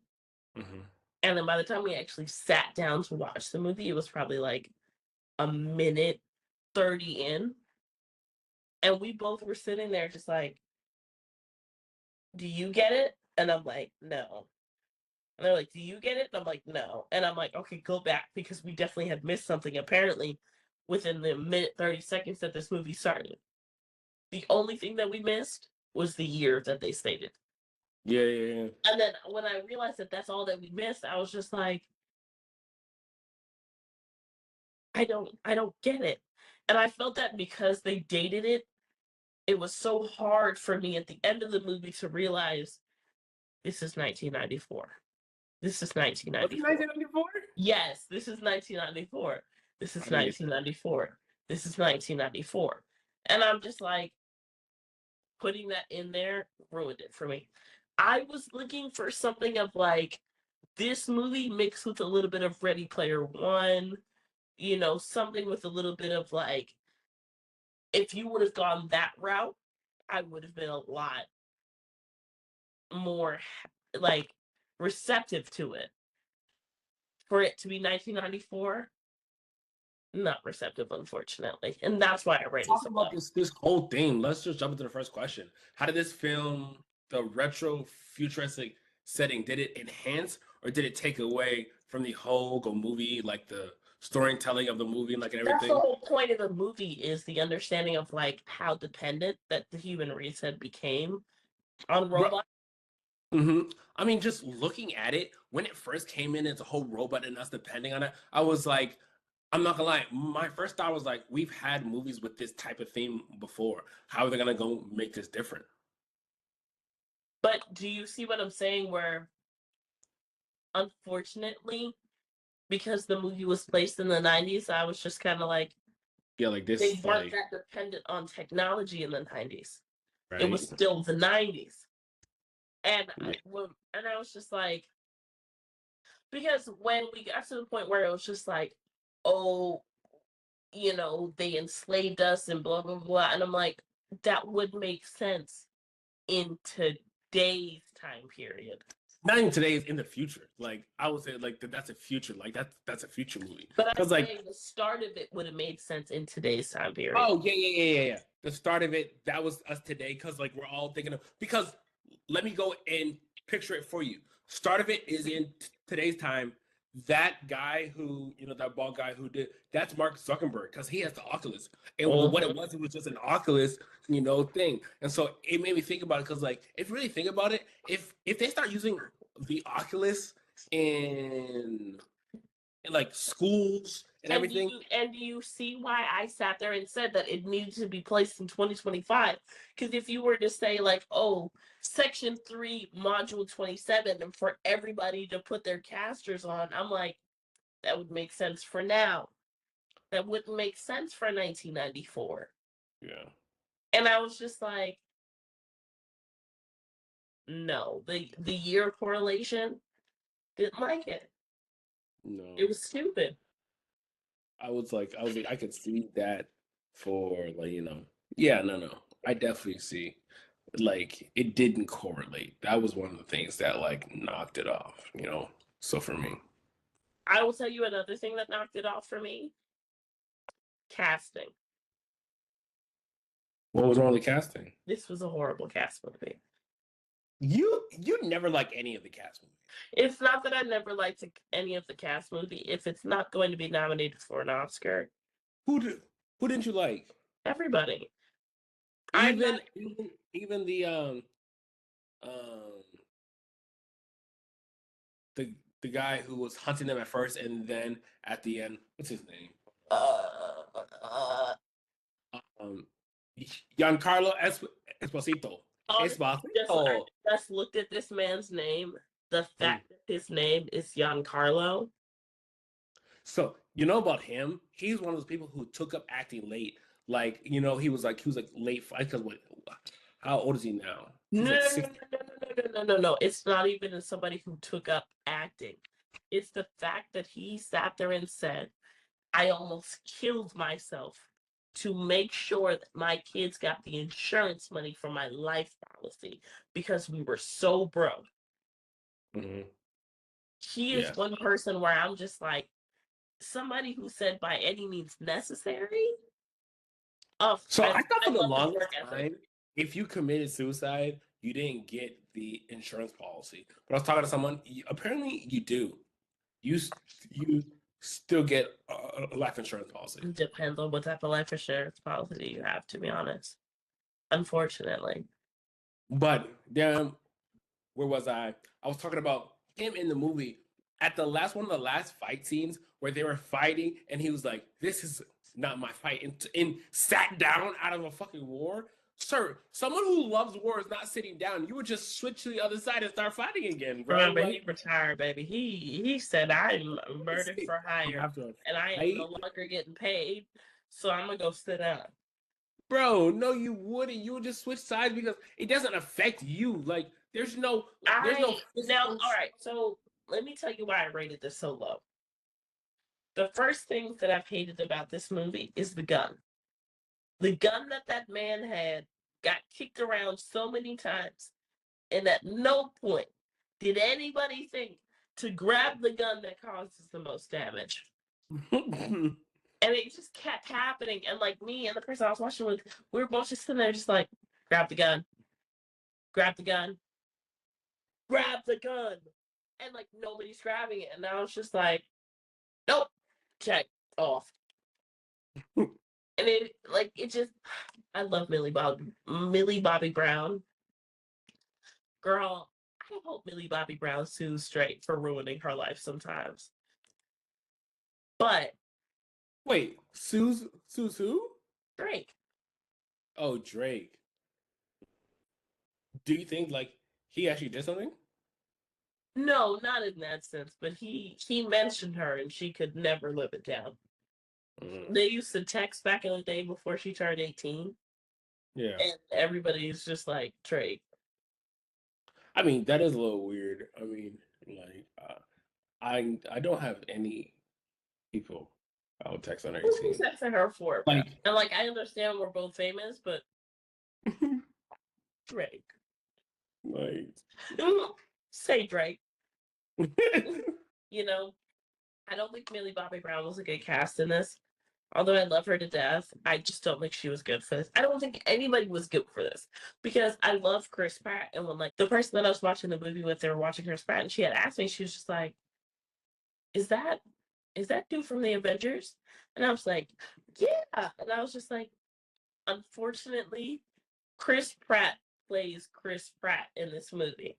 mhm. And then by the time we actually sat down to watch the movie, it was probably like a minute 30 in. And we both were sitting there just like, do you get it? And I'm like, no. And they're like, do you get it? And I'm like, no. And I'm like, okay, go back because we definitely had missed something apparently within the minute 30 seconds that this movie started. The only thing that we missed was the year that they stated. Yeah, yeah, yeah. And then when I realized that that's all that we missed, I was just like, I don't get it. And I felt that because they dated it, it was so hard for me at the end of the movie to realize this is 1994. This is Was it 1994. 1994? Yes, this is 1994. This I is didn't get that. 1994. This is 1994. And I'm just like, putting that in there ruined it for me. I was looking for something of like this movie mixed with a little bit of Ready Player One, something with a little bit of like, if you would have gone that route, I would have been a lot more like receptive to it. For it to be 1994, not receptive, unfortunately. And that's why I rated Talk so about low. this whole thing. Let's just jump into the first question. How did this film, the retro futuristic setting, did it enhance or did it take away from the whole go movie, like the storytelling of the movie, like and That's the everything? whole point of the movie is the understanding of like how dependent that the human race had became on Bro, robots. I mean, just looking at it, when it first came in as a whole robot and us depending on it, I was like, I'm not gonna lie, my first thought was like, we've had movies with this type of theme before. How are they gonna go make this different? But do you see what I'm saying? Where unfortunately, because the movie was placed in the 90s, I was just kind of like, Yeah, like they this, weren't like, that dependent on technology in the 90s. It was right? still the 90s. And Yeah. I was just like, because when we got to the point where it was just like, oh, they enslaved us and blah blah blah, and I'm like, that would make sense in today's time period. Not even today, it's in the future. Like I would say, like that's a future. Like that's a future movie. But I'm Because like, saying the start of it would have made sense in today's time period. oh yeah. The start of it, that was us today. Because like we're all thinking of because let me go and picture it for you. Start of it is in today's time. that guy who, that bald guy who did that's Mark Zuckerberg because he has the Oculus. And what Mhm. it was just an Oculus, thing. And so it made me think about it because, like, if you really think about it, if they start using the Oculus in like schools and And everything. do you see why I sat there and said that it needed to be placed in 2025? Because if you were to say like, oh, Section 3, Module 27, and for everybody to put their casters on, I'm like, that would make sense for now. That wouldn't make sense for 1994. Yeah. And I was just like, no, the year correlation, didn't like it. It No. was stupid. I could see that for, like, yeah, no. I definitely see, like, it didn't correlate. That was one of the things that, like, knocked it off. So for me. I will tell you another thing that knocked it off for me: casting. What was wrong with the casting? This was a horrible cast movie. You never like any of the cast movies. It's not that I never liked any of the cast movie. If it's not going to be nominated for an Oscar, Who did who didn't you like? everybody. I'm not. Even um the guy who was hunting them at first and then at the end, what's his name? Uh, uh, Um, Giancarlo Esposito. honestly, I Esposito. just looked at this man's name. The Mm. fact that his name is Giancarlo. So you know about him? He's one of those people who took up acting late. Like, he was like late because what? How old is he now? He's No, like no, no, 60. no, no, no, no, no, no. It's not even somebody who took up acting. It's the fact that he sat there and said, I almost killed myself to make sure that my kids got the insurance money for my life policy because we were so broke. Hmm. He is Yeah. one person where I'm just like, somebody who said by any means necessary. Oh, So I thought I for the love his longest work ethic. time, if you committed suicide, you didn't get the insurance policy. But I was talking to someone. Apparently, you do. You still get a life insurance policy. It depends on what type of life insurance policy you have, to be honest. Unfortunately. But damn, where was I? I was talking about him in the movie at the last one of the last fight scenes where they were fighting, and he was like, "This is not my fight," and sat down out of a fucking war. Sir, someone who loves war is not sitting down. You would just switch to the other side and start fighting again, bro. Remember, he Like, retired, baby. He said, I'm murdered for hire after a and I am no fight, longer getting paid, so I'm gonna go sit down. bro. No, you wouldn't. You would just switch sides because it doesn't affect you. Like, there's no Now, physical. all right, so let me tell you why I rated this so low. The first thing that I've hated about this movie is the gun. The gun that man had got kicked around so many times, and at no point did anybody think to grab the gun that causes the most damage. And it just kept happening. And like me and the person I was watching with, we were both just sitting there, just like, grab the gun, grab the gun, grab the gun. And like nobody's grabbing it. And I was just like, nope, check off. And it just, I love Millie Bobby Brown. Girl, I hope Millie Bobby Brown sues straight for ruining her life sometimes. But Wait, Sue's who? Drake, Oh, Drake. Do you think, like, he actually did something? no, not in that sense, but he mentioned her and she could never live it down. Mm, They used to text back in the day before she turned 18, yeah. and everybody's just like, Drake. I mean, that is a little weird. I mean, like, I don't have any people I would text under What are you 18. texting her for, bro? Like, And like, I understand we're both famous, but Drake. like, Say Drake. You know, I don't think Millie Bobby Brown was a good cast in this. Although I love her to death, I just don't think she was good for this. I don't think anybody was good for this because I love Chris Pratt. And when like the person that I was watching the movie with, they were watching Chris Pratt, and she had asked me, she was just like, is that dude from the Avengers? And I was like, yeah. And I was just like, unfortunately, Chris Pratt plays Chris Pratt in this movie.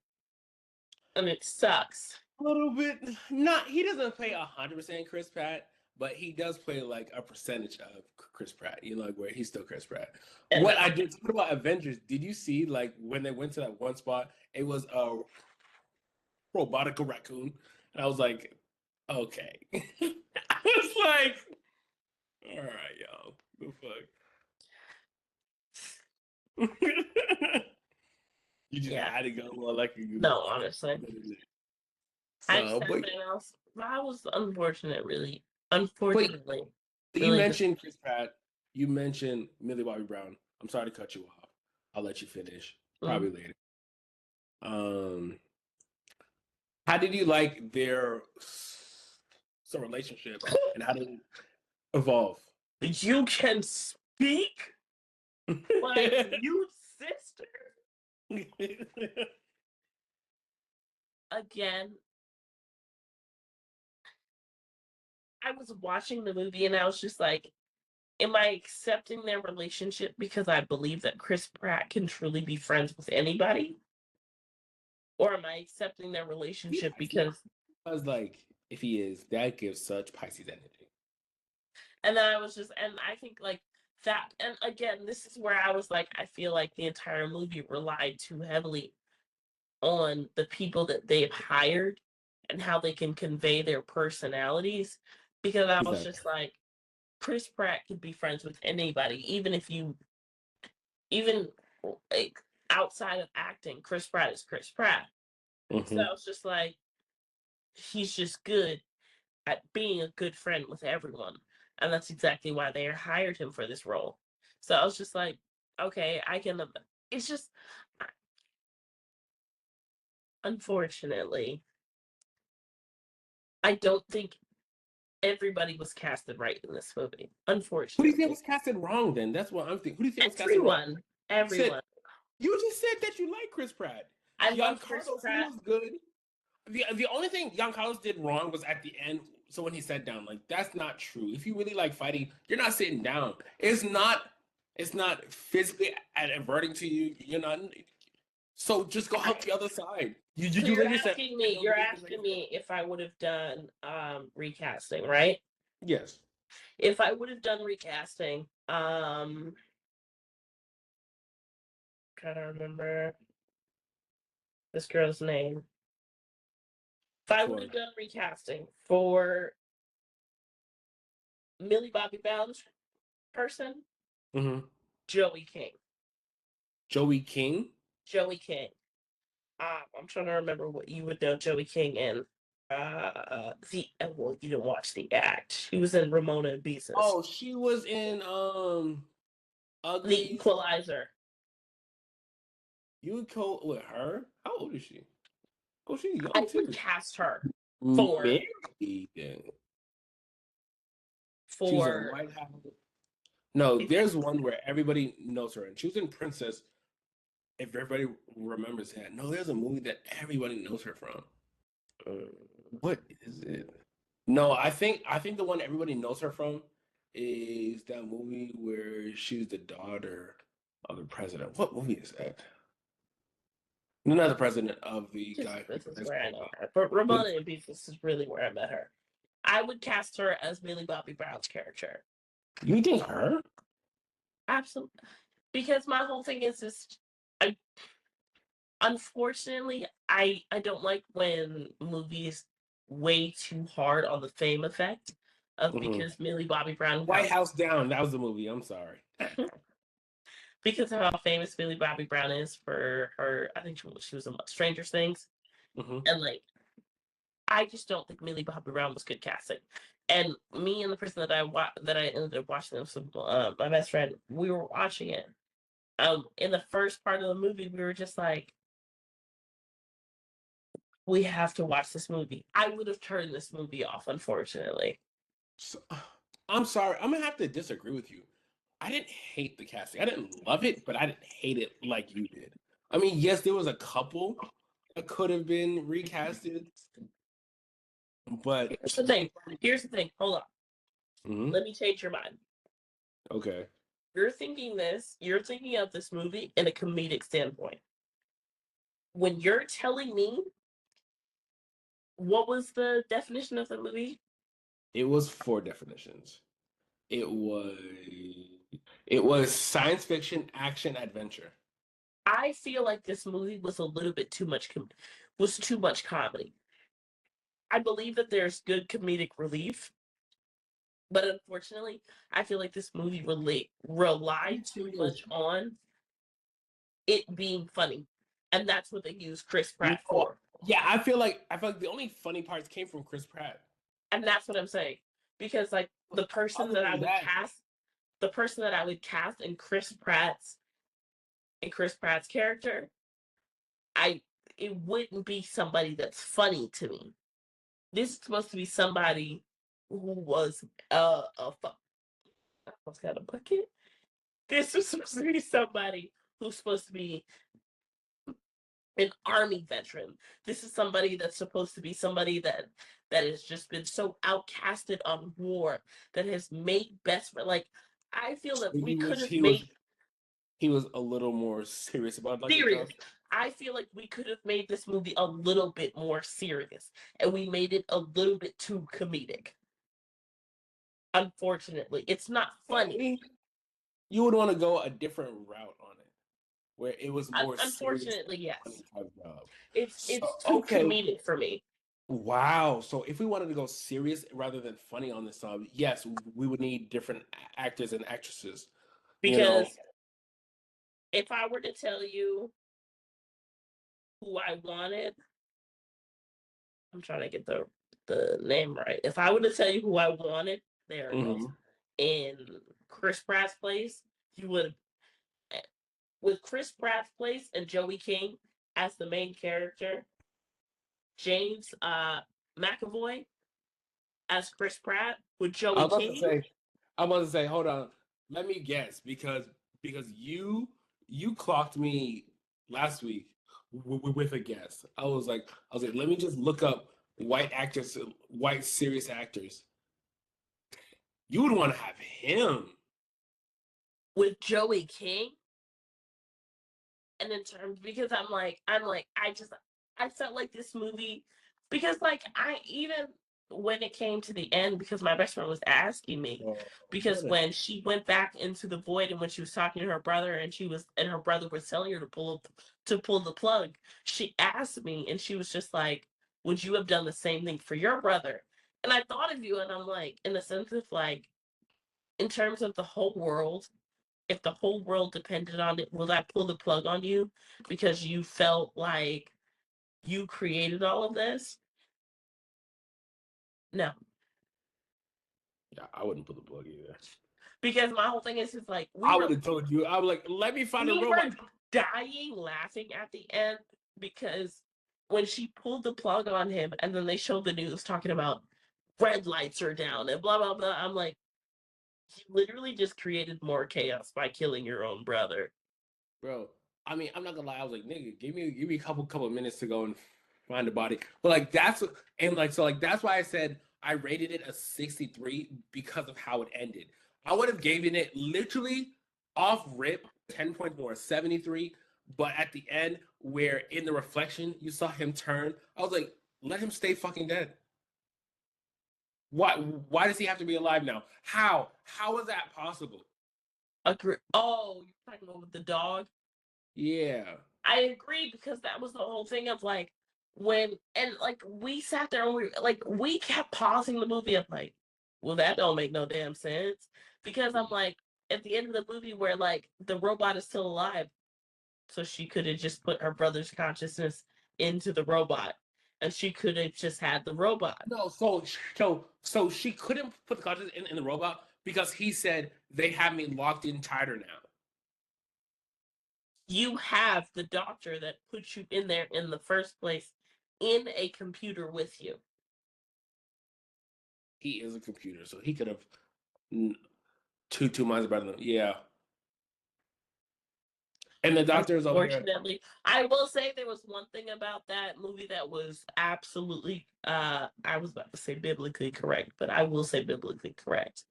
And it sucks. A little bit. Not he doesn't play 100% Chris Pratt, but he does play like a percentage of Chris Pratt. You know, like where he's still Chris Pratt. And What I did talk about Avengers, did you see like when they went to that one spot, it was a robotic raccoon, and I was like, okay. I was like, all right, y'all, the fuck. You just yeah, had to go well, like no, honestly. I just so, had but something else. I was unfortunate, really. but Unfortunately. you Really just mentioned Chris Pratt. You mentioned Millie Bobby Brown. I'm sorry to cut you off. I'll let you finish. mm. Probably later. Um, how did you like their relationship, and how did it evolve? You can speak like you sister. Again, I was watching the movie and I was just like, am I accepting their relationship because I believe that Chris Pratt can truly be friends with anybody? Or am I accepting their relationship because I was like, if he is, that gives such Pisces energy. and then I was just and I think like that and again, this is where I was like, I feel like the entire movie relied too heavily on the people that they've hired and how they can convey their personalities because I was Exactly. just like Chris Pratt could be friends with anybody, even like outside of acting. Chris Pratt is Chris Pratt. So Hmm. I was just like, he's just good at being a good friend with everyone, and that's exactly why they hired him for this role. So I was just like, okay, I can. It's just unfortunately, I don't think everybody was casted right in this movie. Who do you think Unfortunately, was casted wrong then? That's what I'm thinking. Who do you think was casted wrong? everyone, You said everyone. you just said that you like Chris Pratt. I love Chris Giancarlo, he Pratt. was good. The only thing Giancarlo did wrong was at the end. So when he sat down, like that's not true. If you really like fighting, you're not sitting down. It's not physically adverting to you. You're not. So just go help the other side. So You literally said I don't you're believe in asking racism. me if I would have done recasting, right? Yes. If I would have done recasting, trying to remember this girl's name. If I Which would one? have done recasting for Millie Bobby Brown's person, Hmm. Joey King. Joey King. Joey King. I'm trying to remember what you would know Joey King in. Well, you didn't watch the act. He was in Ramona and Beezus. Oh, she was in The Uglies. Equalizer. You co with her? How old is she? Oh, she's I young would too. cast her for Maybe. She was in for White House. No, there's one where everybody knows her, and she was in Princess. If everybody remembers that. No, there's a movie that everybody knows her from. What is it? No, I think the one everybody knows her from is that movie where she's the daughter of the president. What movie is that? No, not the president of the just guy who this is has where I know Obama. her. But But Ramona and Beezus is really where I met her. I would cast her as Millie Bobby Brown's character. you think her? Absolutely. Because my whole thing is just I unfortunately I don't like when movies way too hard on the fame effect of Hmm. because Millie Bobby Brown White House Down. That was the movie. I'm sorry. because of how famous Millie Bobby Brown is for her I think she was in Stranger Things Hmm. and like I just don't think Millie Bobby Brown was good casting. And me and the person that I ended up watching this with, my best friend, we were watching it. In the first part of the movie, we were just like, we have to watch this movie. I would have turned this movie off, unfortunately. So, I'm sorry. I'm gonna have to disagree with you. I didn't hate the casting. I didn't love it, but I didn't hate it like you did. I mean, yes, there was a couple that could have been recasted, But Here's the thing. Here's the thing. Hold on. mhm, Let me change your mind. okay, You're thinking of this movie in a comedic standpoint. When you're telling me what was the definition of the movie, it was four definitions. It was it was science fiction, action, adventure. I feel like this movie was a little bit was too much comedy. I believe that there's good comedic relief, but unfortunately, I feel like this movie relied too much on it being funny, and that's what they used Chris No, Pratt for. yeah, I feel like the only funny parts came from Chris Pratt. And that's what I'm saying. Because like Other than that, the person that I would cast in Chris Pratt's character, I it wouldn't be somebody that's funny to me. This is supposed to be somebody who was I almost got a bucket. This is supposed to be somebody who's supposed to be an army veteran. This is somebody that's supposed to be somebody that has just been so outcasted on war, that has made best for like I feel that we he could was have he was made he was a little more serious about like the serious. job. I feel like we could have made this movie a little bit more serious, and we made it a little bit too comedic. Unfortunately, it's not I funny. mean, you would want to go a different route on it, where it was more serious, Unfortunately, funny yes. type job. It's So too okay, comedic for me wow. So if we wanted to go serious rather than funny on this song, yes, we would need different actors and actresses. You know, because if I were to tell you who I wanted, I'm trying to get the name right. If I were to tell you who I wanted, there it goes. hmm In Chris Pratt's place, you would with Chris Pratt's place and Joey King as the main character, James McAvoy as Chris Pratt with I Joey was about to King say, I was about to say, hold on, let me guess because you clocked me last week with a guess. I was like, let me just look up white actors, white serious actors. You would want to have him. with Joey King. And in terms because I felt like this movie because like I even when it came to the end because my best friend was asking me Oh, because what a when she went back into the void and when she was talking to her brother and her brother was telling her to pull the plug, she asked me and she was just like, would you have done the same thing for your brother? And I thought of you and I'm like, in the sense of like in terms of the whole world, if the whole world depended on it, will that pull the plug on you because you felt like you created all of this? No, yeah, I wouldn't put the plug either. because my whole thing is like I would have told you. I was like, let me find a we robot. were dying laughing at the end because when she pulled the plug on him and then they showed the news talking about red lights are down and blah blah blah. I'm like, you literally just created more chaos by killing your own brother. Bro, I mean, I'm not gonna lie. I was like, nigga, give me a couple of minutes to go and find the body. But like and like so like that's why I said I rated it a 63 because of how it ended. I would have given it literally off rip 10 points more, 73. But at the end, where in the reflection you saw him turn, I was like, let him stay fucking dead. Why does he have to be alive now? How? How is that possible? Agree. Oh, you're talking about with the dog? Yeah. I agree because that was the whole thing of like when and like we sat there and we kept pausing the movie. I'm like, well, that don't make no damn sense because I'm like at the end of the movie where like the robot is still alive, so she could have just put her brother's consciousness into the robot, and she could have just had the robot. No, so she couldn't put the conscience in the robot because he said they have me locked in tighter now. You have the doctor that put you in there in the first place in a computer with you. He is a computer, so he could have two minds better than yeah. And the doctor is over there. Unfortunately, I will say there was one thing about that movie that was absolutely, I was about to say biblically correct, but I will say biblically correct.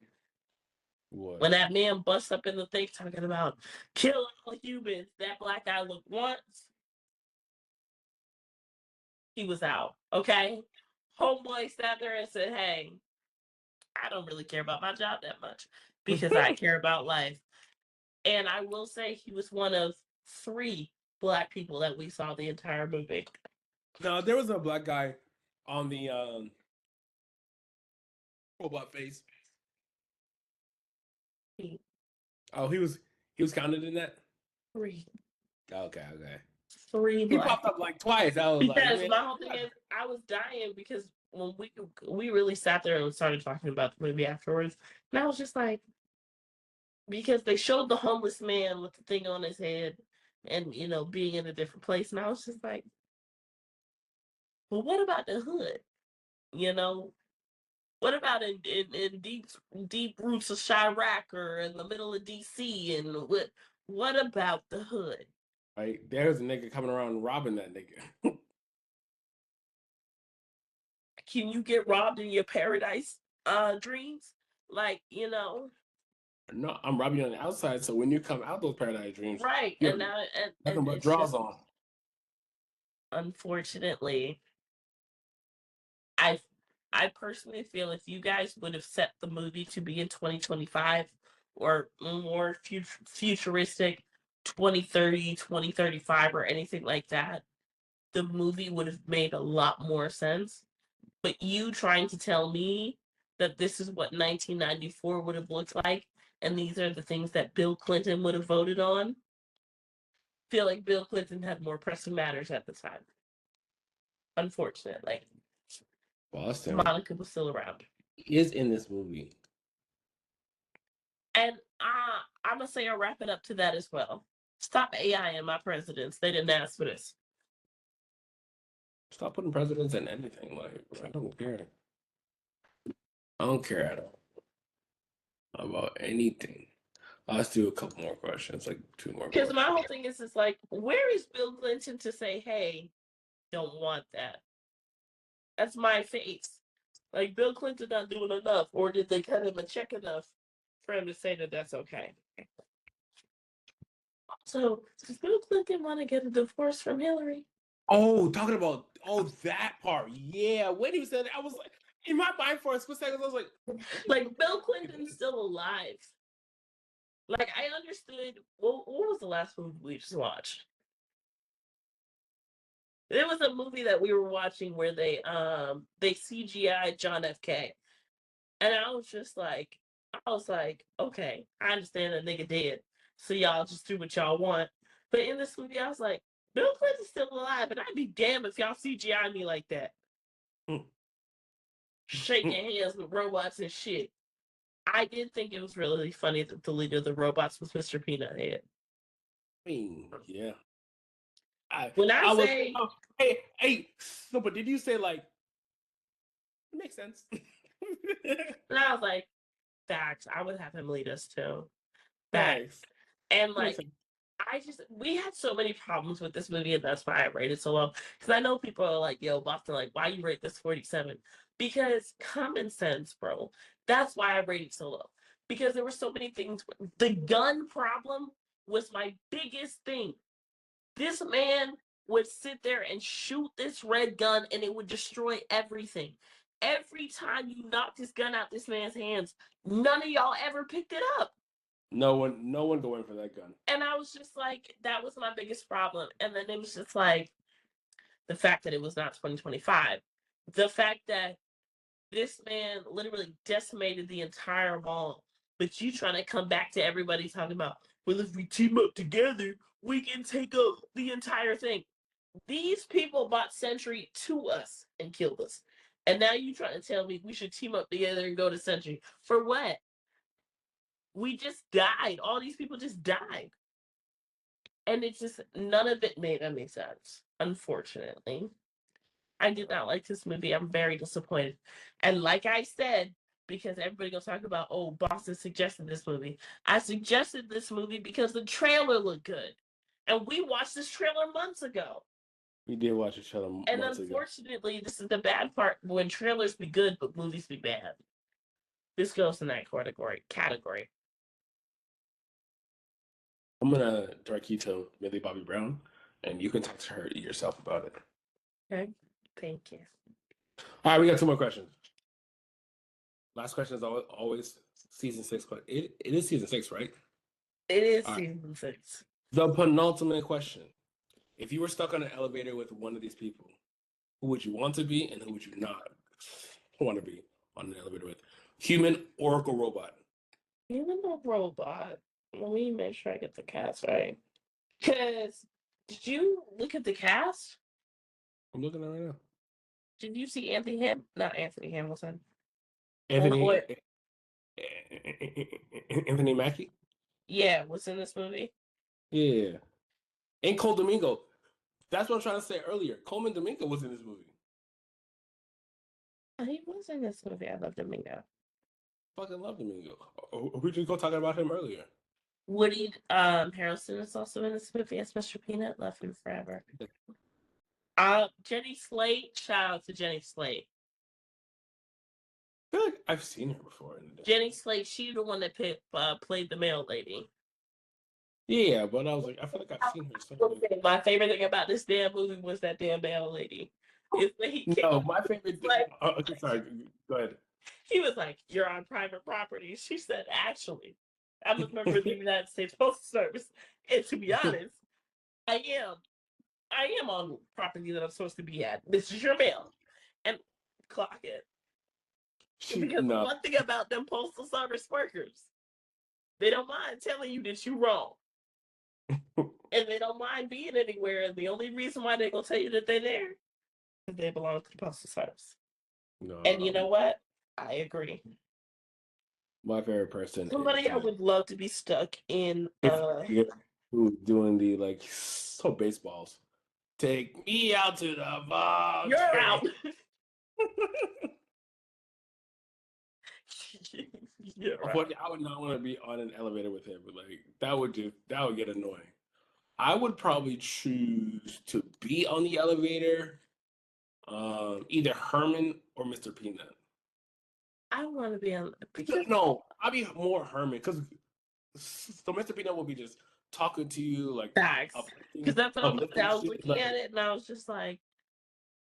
What? When that man busts up in the thing talking about kill all humans, that black guy looked once, he was out. Okay, homeboy sat there and said, "Hey, I don't really care about my job that much because I care about life." And I will say he was one of 3 black people that we saw the entire movie. No, there was a black guy on the robot face. Oh, he was counted in that. 3. Okay. 3 He black popped up like twice. I was like, because man, my whole thing is I was dying because when we really sat there and started talking about the movie afterwards, and I was just like, because they showed the homeless man with the thing on his head and being in a different place, and I was just like, well, what about the hood? You know, what about in deep roots of Chirac or in the middle of DC, and what about the hood? right there's a nigga coming around robbing that nigga. Can you get robbed in your paradise dreams? Like, No, I'm robbing you on the outside. So when you come out those paradise dreams, right. you And have now nothing and but it's draws just, on. unfortunately, I I personally feel if you guys would have set the movie to be in 2025 or more futuristic 2030, 2035 or anything like that, the movie would have made a lot more sense. But you trying to tell me that this is what 1994 would have looked like and these are the things that Bill Clinton would have voted on, feel like Bill Clinton had more pressing matters at the time. Unfortunately. Boston Monica was still around. is in this movie. And I'm going to say I'll wrap it up to that as well. Stop AI in my presidents. They didn't ask for this. Stop putting presidents in anything. Like, I don't care. I don't care at all about anything. Let's do a couple more questions, like 2 more Because my questions. whole thing is like, where is Bill Clinton to say, hey, don't want that? That's my face. Like, Bill Clinton not doing enough, or did they cut him a check enough for him to say that that's okay? So, does Bill Clinton want to get a divorce from Hillary? Oh, talking about that part. Yeah, when he said it, I was like, in my mind for a split second, I was like Bill Clinton's still alive. Like I understood. What was the last movie we just watched? There was a movie that we were watching where they CGI John F.K. And I was like, okay, I understand that nigga dead, so y'all just do what y'all want. But in this movie, I was like, Bill Clinton's still alive, and I'd be damned if y'all CGI me like that, shaking hands with robots and shit. I did think it was really funny that the leader of the robots was Mr. Peanut Head. I mean, yeah. When I I was, say, hey, no, but did you say like, it makes sense? and I was like, facts, I would have him lead us too. Facts. Thanks. And like, we had so many problems with this movie, and that's why I rated so low. Because I know people are like, yo, Boston, like, why you rate this 47? Because common sense, bro. That's why I rated so low. Because there were so many things. The gun problem was my biggest thing. This man would sit there and shoot this red gun, and it would destroy everything. Every time you knocked this gun out this man's hands, none of y'all ever picked it up. No one going for that gun. And I was just like, that was my biggest problem. And then it was just like the fact that it was not 2025. The fact that this man literally decimated the entire mall. But you trying to come back to everybody talking about, well, if we team up together, we can take up the entire thing. These people bought Century to us and killed us. And now you trying to tell me we should team up together and go to Century. For what? We just died. All these people just died. And it's just, none of it made any sense, unfortunately. I did not like this movie. I'm very disappointed. And like I said, because everybody gonna talk about, oh, Boston suggested this movie. I suggested this movie because the trailer looked good. And we watched this trailer months ago. We did watch each other And months ago. unfortunately, this is the bad part when trailers be good but movies be bad. This goes in that category. I'm gonna direct you to Millie Bobby Brown, and you can talk to her yourself about it. Okay. Thank you. All right, we got two more questions. Last question is always season 6, but it is season 6, right? It is All right. season 6. The penultimate question. If you were stuck on an elevator with one of these people, who would you want to be and who would you not want to be on an elevator with? Human, oracle, robot. Human or robot? Let me make sure I get the cast right. Because did you look at the cast? I'm looking at it right now. Did you see not Anthony Hamilton? Anthony Anthony Mackie? Yeah, was in this movie. Yeah. And Cole Domingo. That's what I'm trying to say earlier. Coleman Domingo was in this movie. Oh, he was in this movie. I love Domingo. Fucking love Domingo. We just go talking about him earlier. Woody Harrelson is also in this movie as Mr. Peanut. Love him forever. Jenny Slate. Shout out to Jenny Slate. I feel like I've seen her before. Jenny Slate. She's the one that played the mail lady. Yeah, but I was like, I feel like I've seen her somewhere. My favorite thing about this damn movie was that damn mail lady. Is when he came No, my favorite thing. like, Okay, sorry. Go ahead. he was like, "You're on private property." She said, "Actually, I'm a member of the United States Postal Service, and to be honest, I am on property that I'm supposed to be at. This is your mail, and clock it." Because the one thing about them Postal Service workers, they don't mind telling you that you're wrong. And they don't mind being anywhere. And the only reason why they're going to tell you that they're there is they belong to the Postal Service. No, and you know what? I agree. My favorite person. Somebody I would love to be stuck in. Who's doing the like so baseballs? Take me out to the ball. You're out. You're right. I would not want to be on an elevator with him, but like that would get annoying. I would probably choose to be on the elevator, either Herman or Mr. Peanut. I want to be on. No, I'd be more Herman because so Mr. Peanut will be just talking to you like facts. Because that's what I was looking at it and I was just like,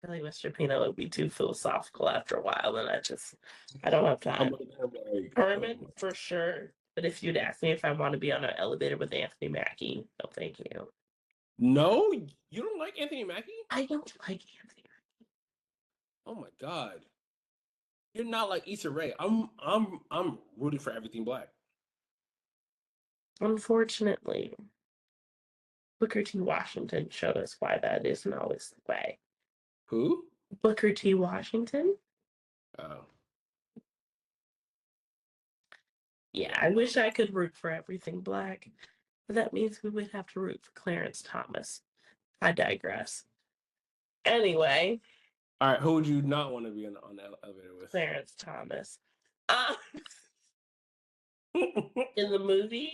I feel like Mr. Peanut would be too philosophical after a while, and I don't have time. Herman, for sure. But if you'd ask me if I want to be on an elevator with Anthony Mackie, no, thank you. No, you don't like Anthony Mackie? I don't like Anthony Mackie. Oh my god, you're not like Issa Rae. I'm rooting for everything black. Unfortunately, Booker T. Washington showed us why that isn't always the way. Who? Booker T. Washington. Oh. Yeah, I wish I could root for everything black, but that means we would have to root for Clarence Thomas. I digress. Anyway. All right, who would you not want to be on the elevator with? Clarence Thomas. In the movie,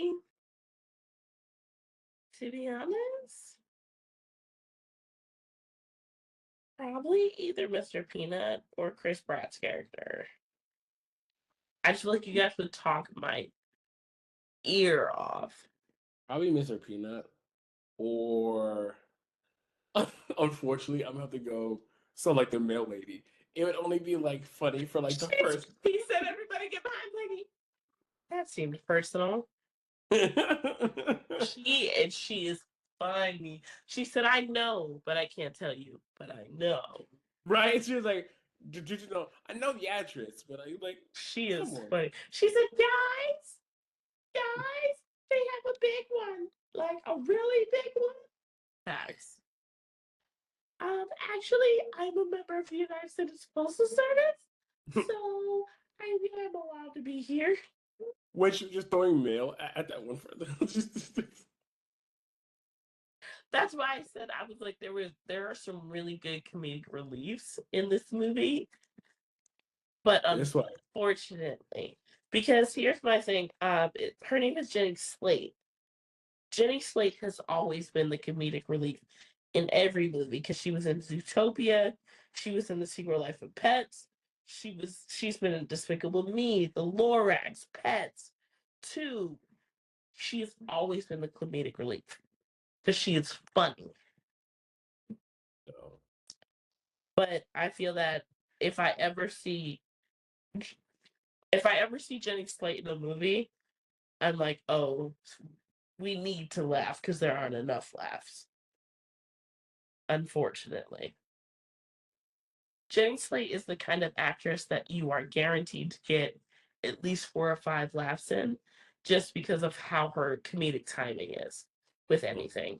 to be honest, probably either Mr. Peanut or Chris Pratt's character. I just feel like you guys would talk my ear off. Probably Mr. Peanut, or unfortunately, I'm gonna have to go. So like the mail lady, it would only be like funny for like the first. He said, "Everybody get behind lady." That seemed personal. She is funny. She said, "I know, but I can't tell you, but I know." Right? She was like, "Did you know? I know the address, but I like." She is funny. She said, "Guys, they have a big one, like a really big one." Facts. Actually, I'm a member of the United States Postal Service, so I think I'm allowed to be here. When she was just throwing mail at that one further. That's why I said I was like, there are some really good comedic reliefs in this movie, but unfortunately, because here's my thing, her name is Jenny Slate. Jenny Slate has always been the comedic relief in every movie because she was in Zootopia, she was in The Secret Life of Pets, she's been in Despicable Me, The Lorax, Pets, 2. She's always been the comedic relief because she is funny. So, But I feel that if I ever see if I ever see Jenny Slate in a movie, I'm like, oh, we need to laugh because there aren't enough laughs. Unfortunately. Jenny Slate is the kind of actress that you are guaranteed to get at least 4 or 5 laughs in just because of how her comedic timing is with anything.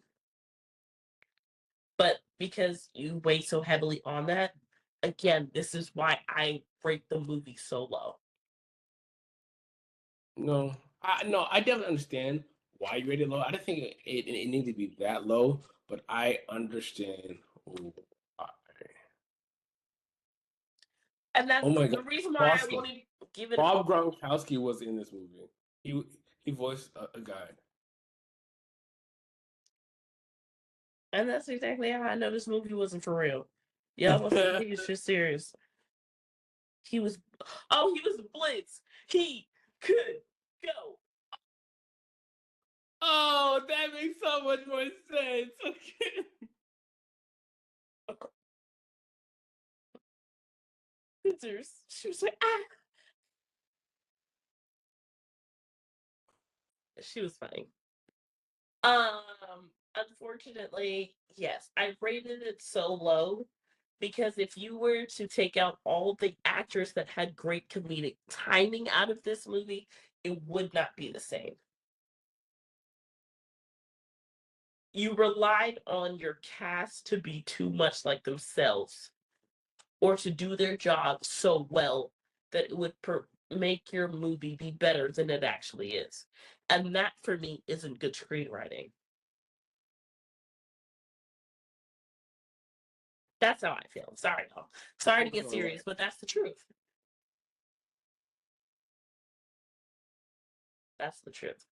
But because you weigh so heavily on that, again, this is why I rate the movie so low. I definitely understand why you rated low. I don't think it needs to be that low, but I understand why. And that's Oh my the God, reason why I Boston. won't even give it a. Bob Gronkowski was in this movie. He voiced a guy. And that's exactly how I know this movie wasn't for real. Y'all wasn't taking shit serious. He was, he was Blitz. He could go. Oh, that makes so much more sense. Scissors. She was like, ah. She was funny. Unfortunately, yes, I rated it so low because if you were to take out all the actors that had great comedic timing out of this movie, it would not be the same. You relied on your cast to be too much like themselves or to do their job so well that it would make your movie be better than it actually is. And that for me isn't good screenwriting. That's how I feel. Sorry, y'all. Sorry to get serious, but that's the truth. That's the truth.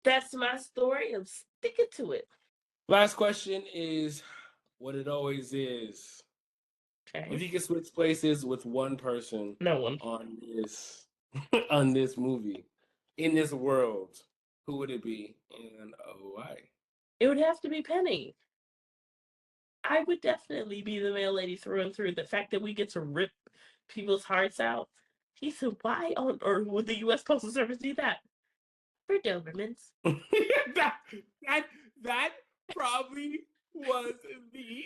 That's my story. I'm sticking to it. Last question is what it always is. Okay. If you could switch places with one person No one. on this on this movie, in this world, who would it be and why? It would have to be Penny. I would definitely be the mail lady through and through. The fact that we get to rip people's hearts out. He said, why on earth would the U.S. Postal Service do that? For Dobermans. that, that that probably was the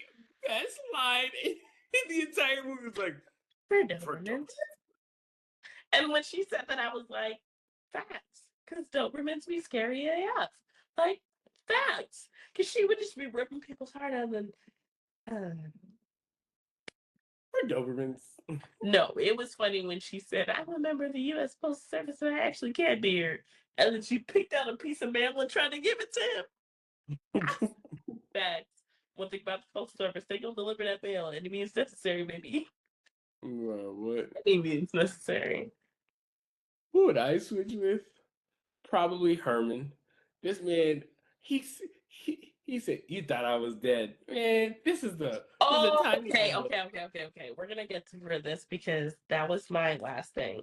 best line in the entire movie. It's like For for Dobermans. And when she said that, I was like, facts. Because Dobermans be scary AF. Like, facts. Because she would just be ripping people's heart out and for Dobermans. no, it was funny when she said, I'm a member of the U.S. Postal Service and I actually can't be here. And then she picked out a piece of mail and tried to give it to him. Facts. One thing about the Postal Service, they gonna deliver that mail any means necessary, maybe. What? Any means necessary. Who would I switch with? Probably Herman. This man, he said, "You thought I was dead, man. This is the Oh, tiny okay, window." okay. We're gonna get to this because that was my last thing.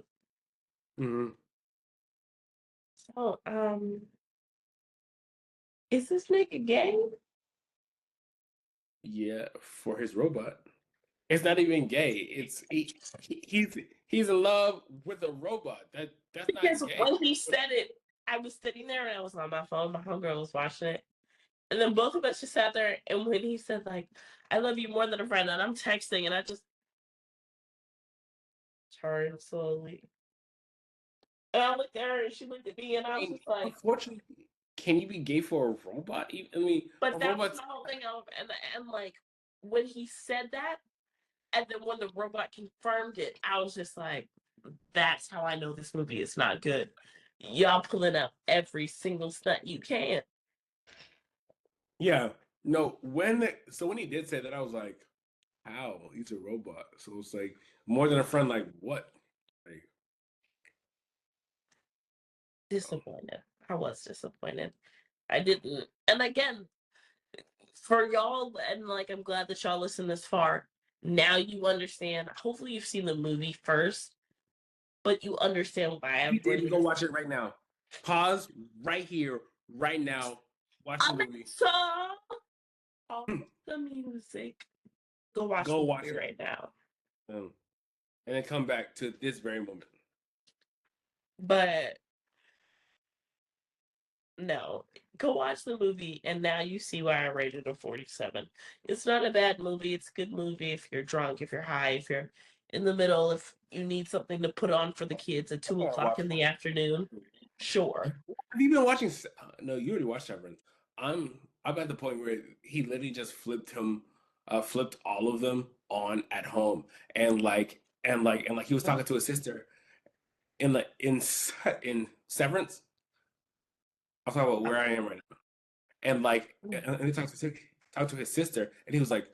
Mhm. So, is this nigga gay? Yeah, for his robot. It's not even gay. He's in love with a robot. That's Because not gay. when he said it, I was sitting there and I was on my phone. My homegirl was watching it. And then both of us just sat there. And when he said, like, I love you more than a friend, and I'm texting, and I just turned slowly. And I looked at her and she looked at me, and I was just like, Unfortunately, can you be gay for a robot? I mean, a but that was robot's my whole thing. And like, when he said that, and then when the robot confirmed it, I was just like, that's how I know this movie is not good. Y'all pulling out every single stunt you can. yeah. No, when he did say that, I was like, how? He's a robot. So it's like more than a friend, like what? Like, Disappointed. I was disappointed. I didn't. And again, for y'all, and like, I'm glad that y'all listened this far. Now you understand. Hopefully, you've seen the movie first, but you understand why If I'm you didn't, bringing go watch it right now. Pause right here, right now. Watch the movie. Alexa off the music. Go watch Go the watch movie it, right now. and then come back to this very moment. But no, go watch the movie, and now you see why I rated a 47. It's not a bad movie. It's a good movie if you're drunk, if you're high, if you're in the middle, if you need something to put on for the kids at I'm 2 gonna o'clock watch in the it. afternoon. Sure. Have you been watching? No, you already watched Severance. I'm at the point where he literally just flipped all of them on at home, and he was talking to his sister in Severance. I'm talking about where I am right now, and he talked to his sister, and he was like,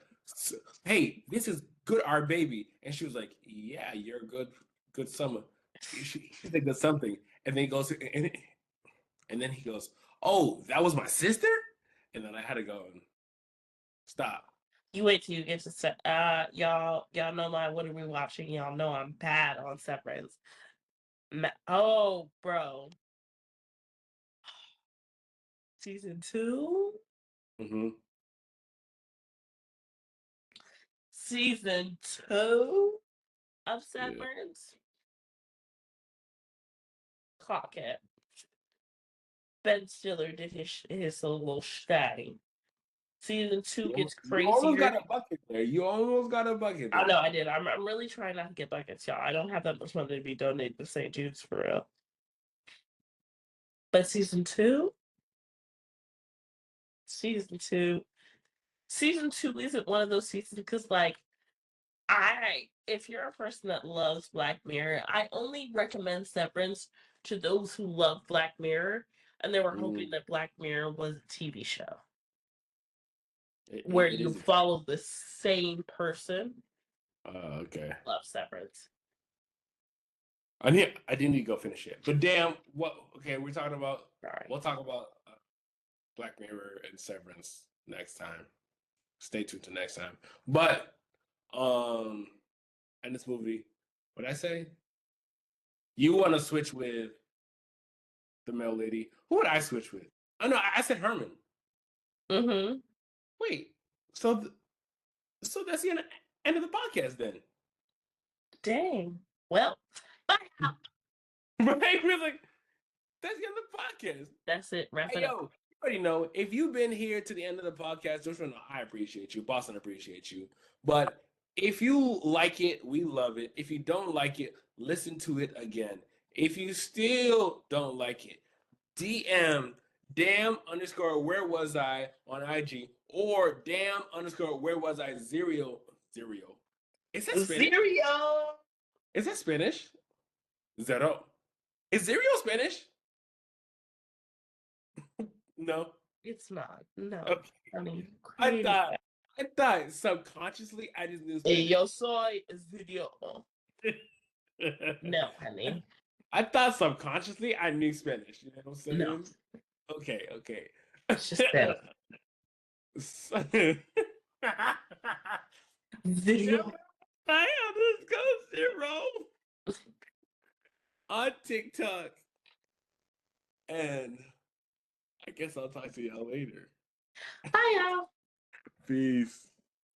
"Hey, this is good, our baby," and she was like, "Yeah, you're a good summer." She's a good something, and then he goes and then he goes, "Oh, that was my sister," and then I had to go and stop. You wait till you get to y'all know my what are we watching? Y'all know I'm bad on Severance. Oh, bro. Season 2? Hmm. Season 2 of Yeah. Severance? Clock it. Ben Stiller did his little thing. Season 2 gets You almost crazier. got a bucket there. You almost got a bucket I there. know I did. I'm really trying not to get buckets, y'all. I don't have that much money to be donated to St. Jude's for real. But season two, season two isn't one of those seasons because, like, if you're a person that loves Black Mirror, I only recommend Severance to those who love Black Mirror and they were hoping Mm, that Black Mirror was a TV show where it you is. follow the same person. Okay. Love Severance. I didn't need to go finish it, but damn, what? Okay, we're talking about. Sorry. We'll talk about Black Mirror and Severance next time. Stay tuned to next time. But um, in this movie, what I say? You want to switch with the male lady? Who would I switch with? Oh no, I said Herman. Mm-hmm. Wait, so so that's the end of the podcast then, Dang. Well, bye. right? We're like, that's the end of the podcast. That's it. Wrap Hey it up. yo, you already know if you've been here to the end of the podcast, just know I appreciate you. Boston appreciates you. But if you like it, we love it. If you don't like it, listen to it again. If you still don't like it, DM damn underscore where was I on IG or damn underscore where was I Zerio. Is that Spanish? Zerio. Is that Spanish? Zero. Is Zerio Spanish? No. It's not. No. Okay. I mean, I creative. thought I thought subconsciously I just knew Hey, Spanish. yo soy Zerio. No, honey. I thought subconsciously I knew Spanish. You know what I'm No. saying? Okay, okay. It's just that Yeah, Zerio. I am this go zero on TikTok. And I guess I'll talk to y'all later. Bye, y'all. Peace.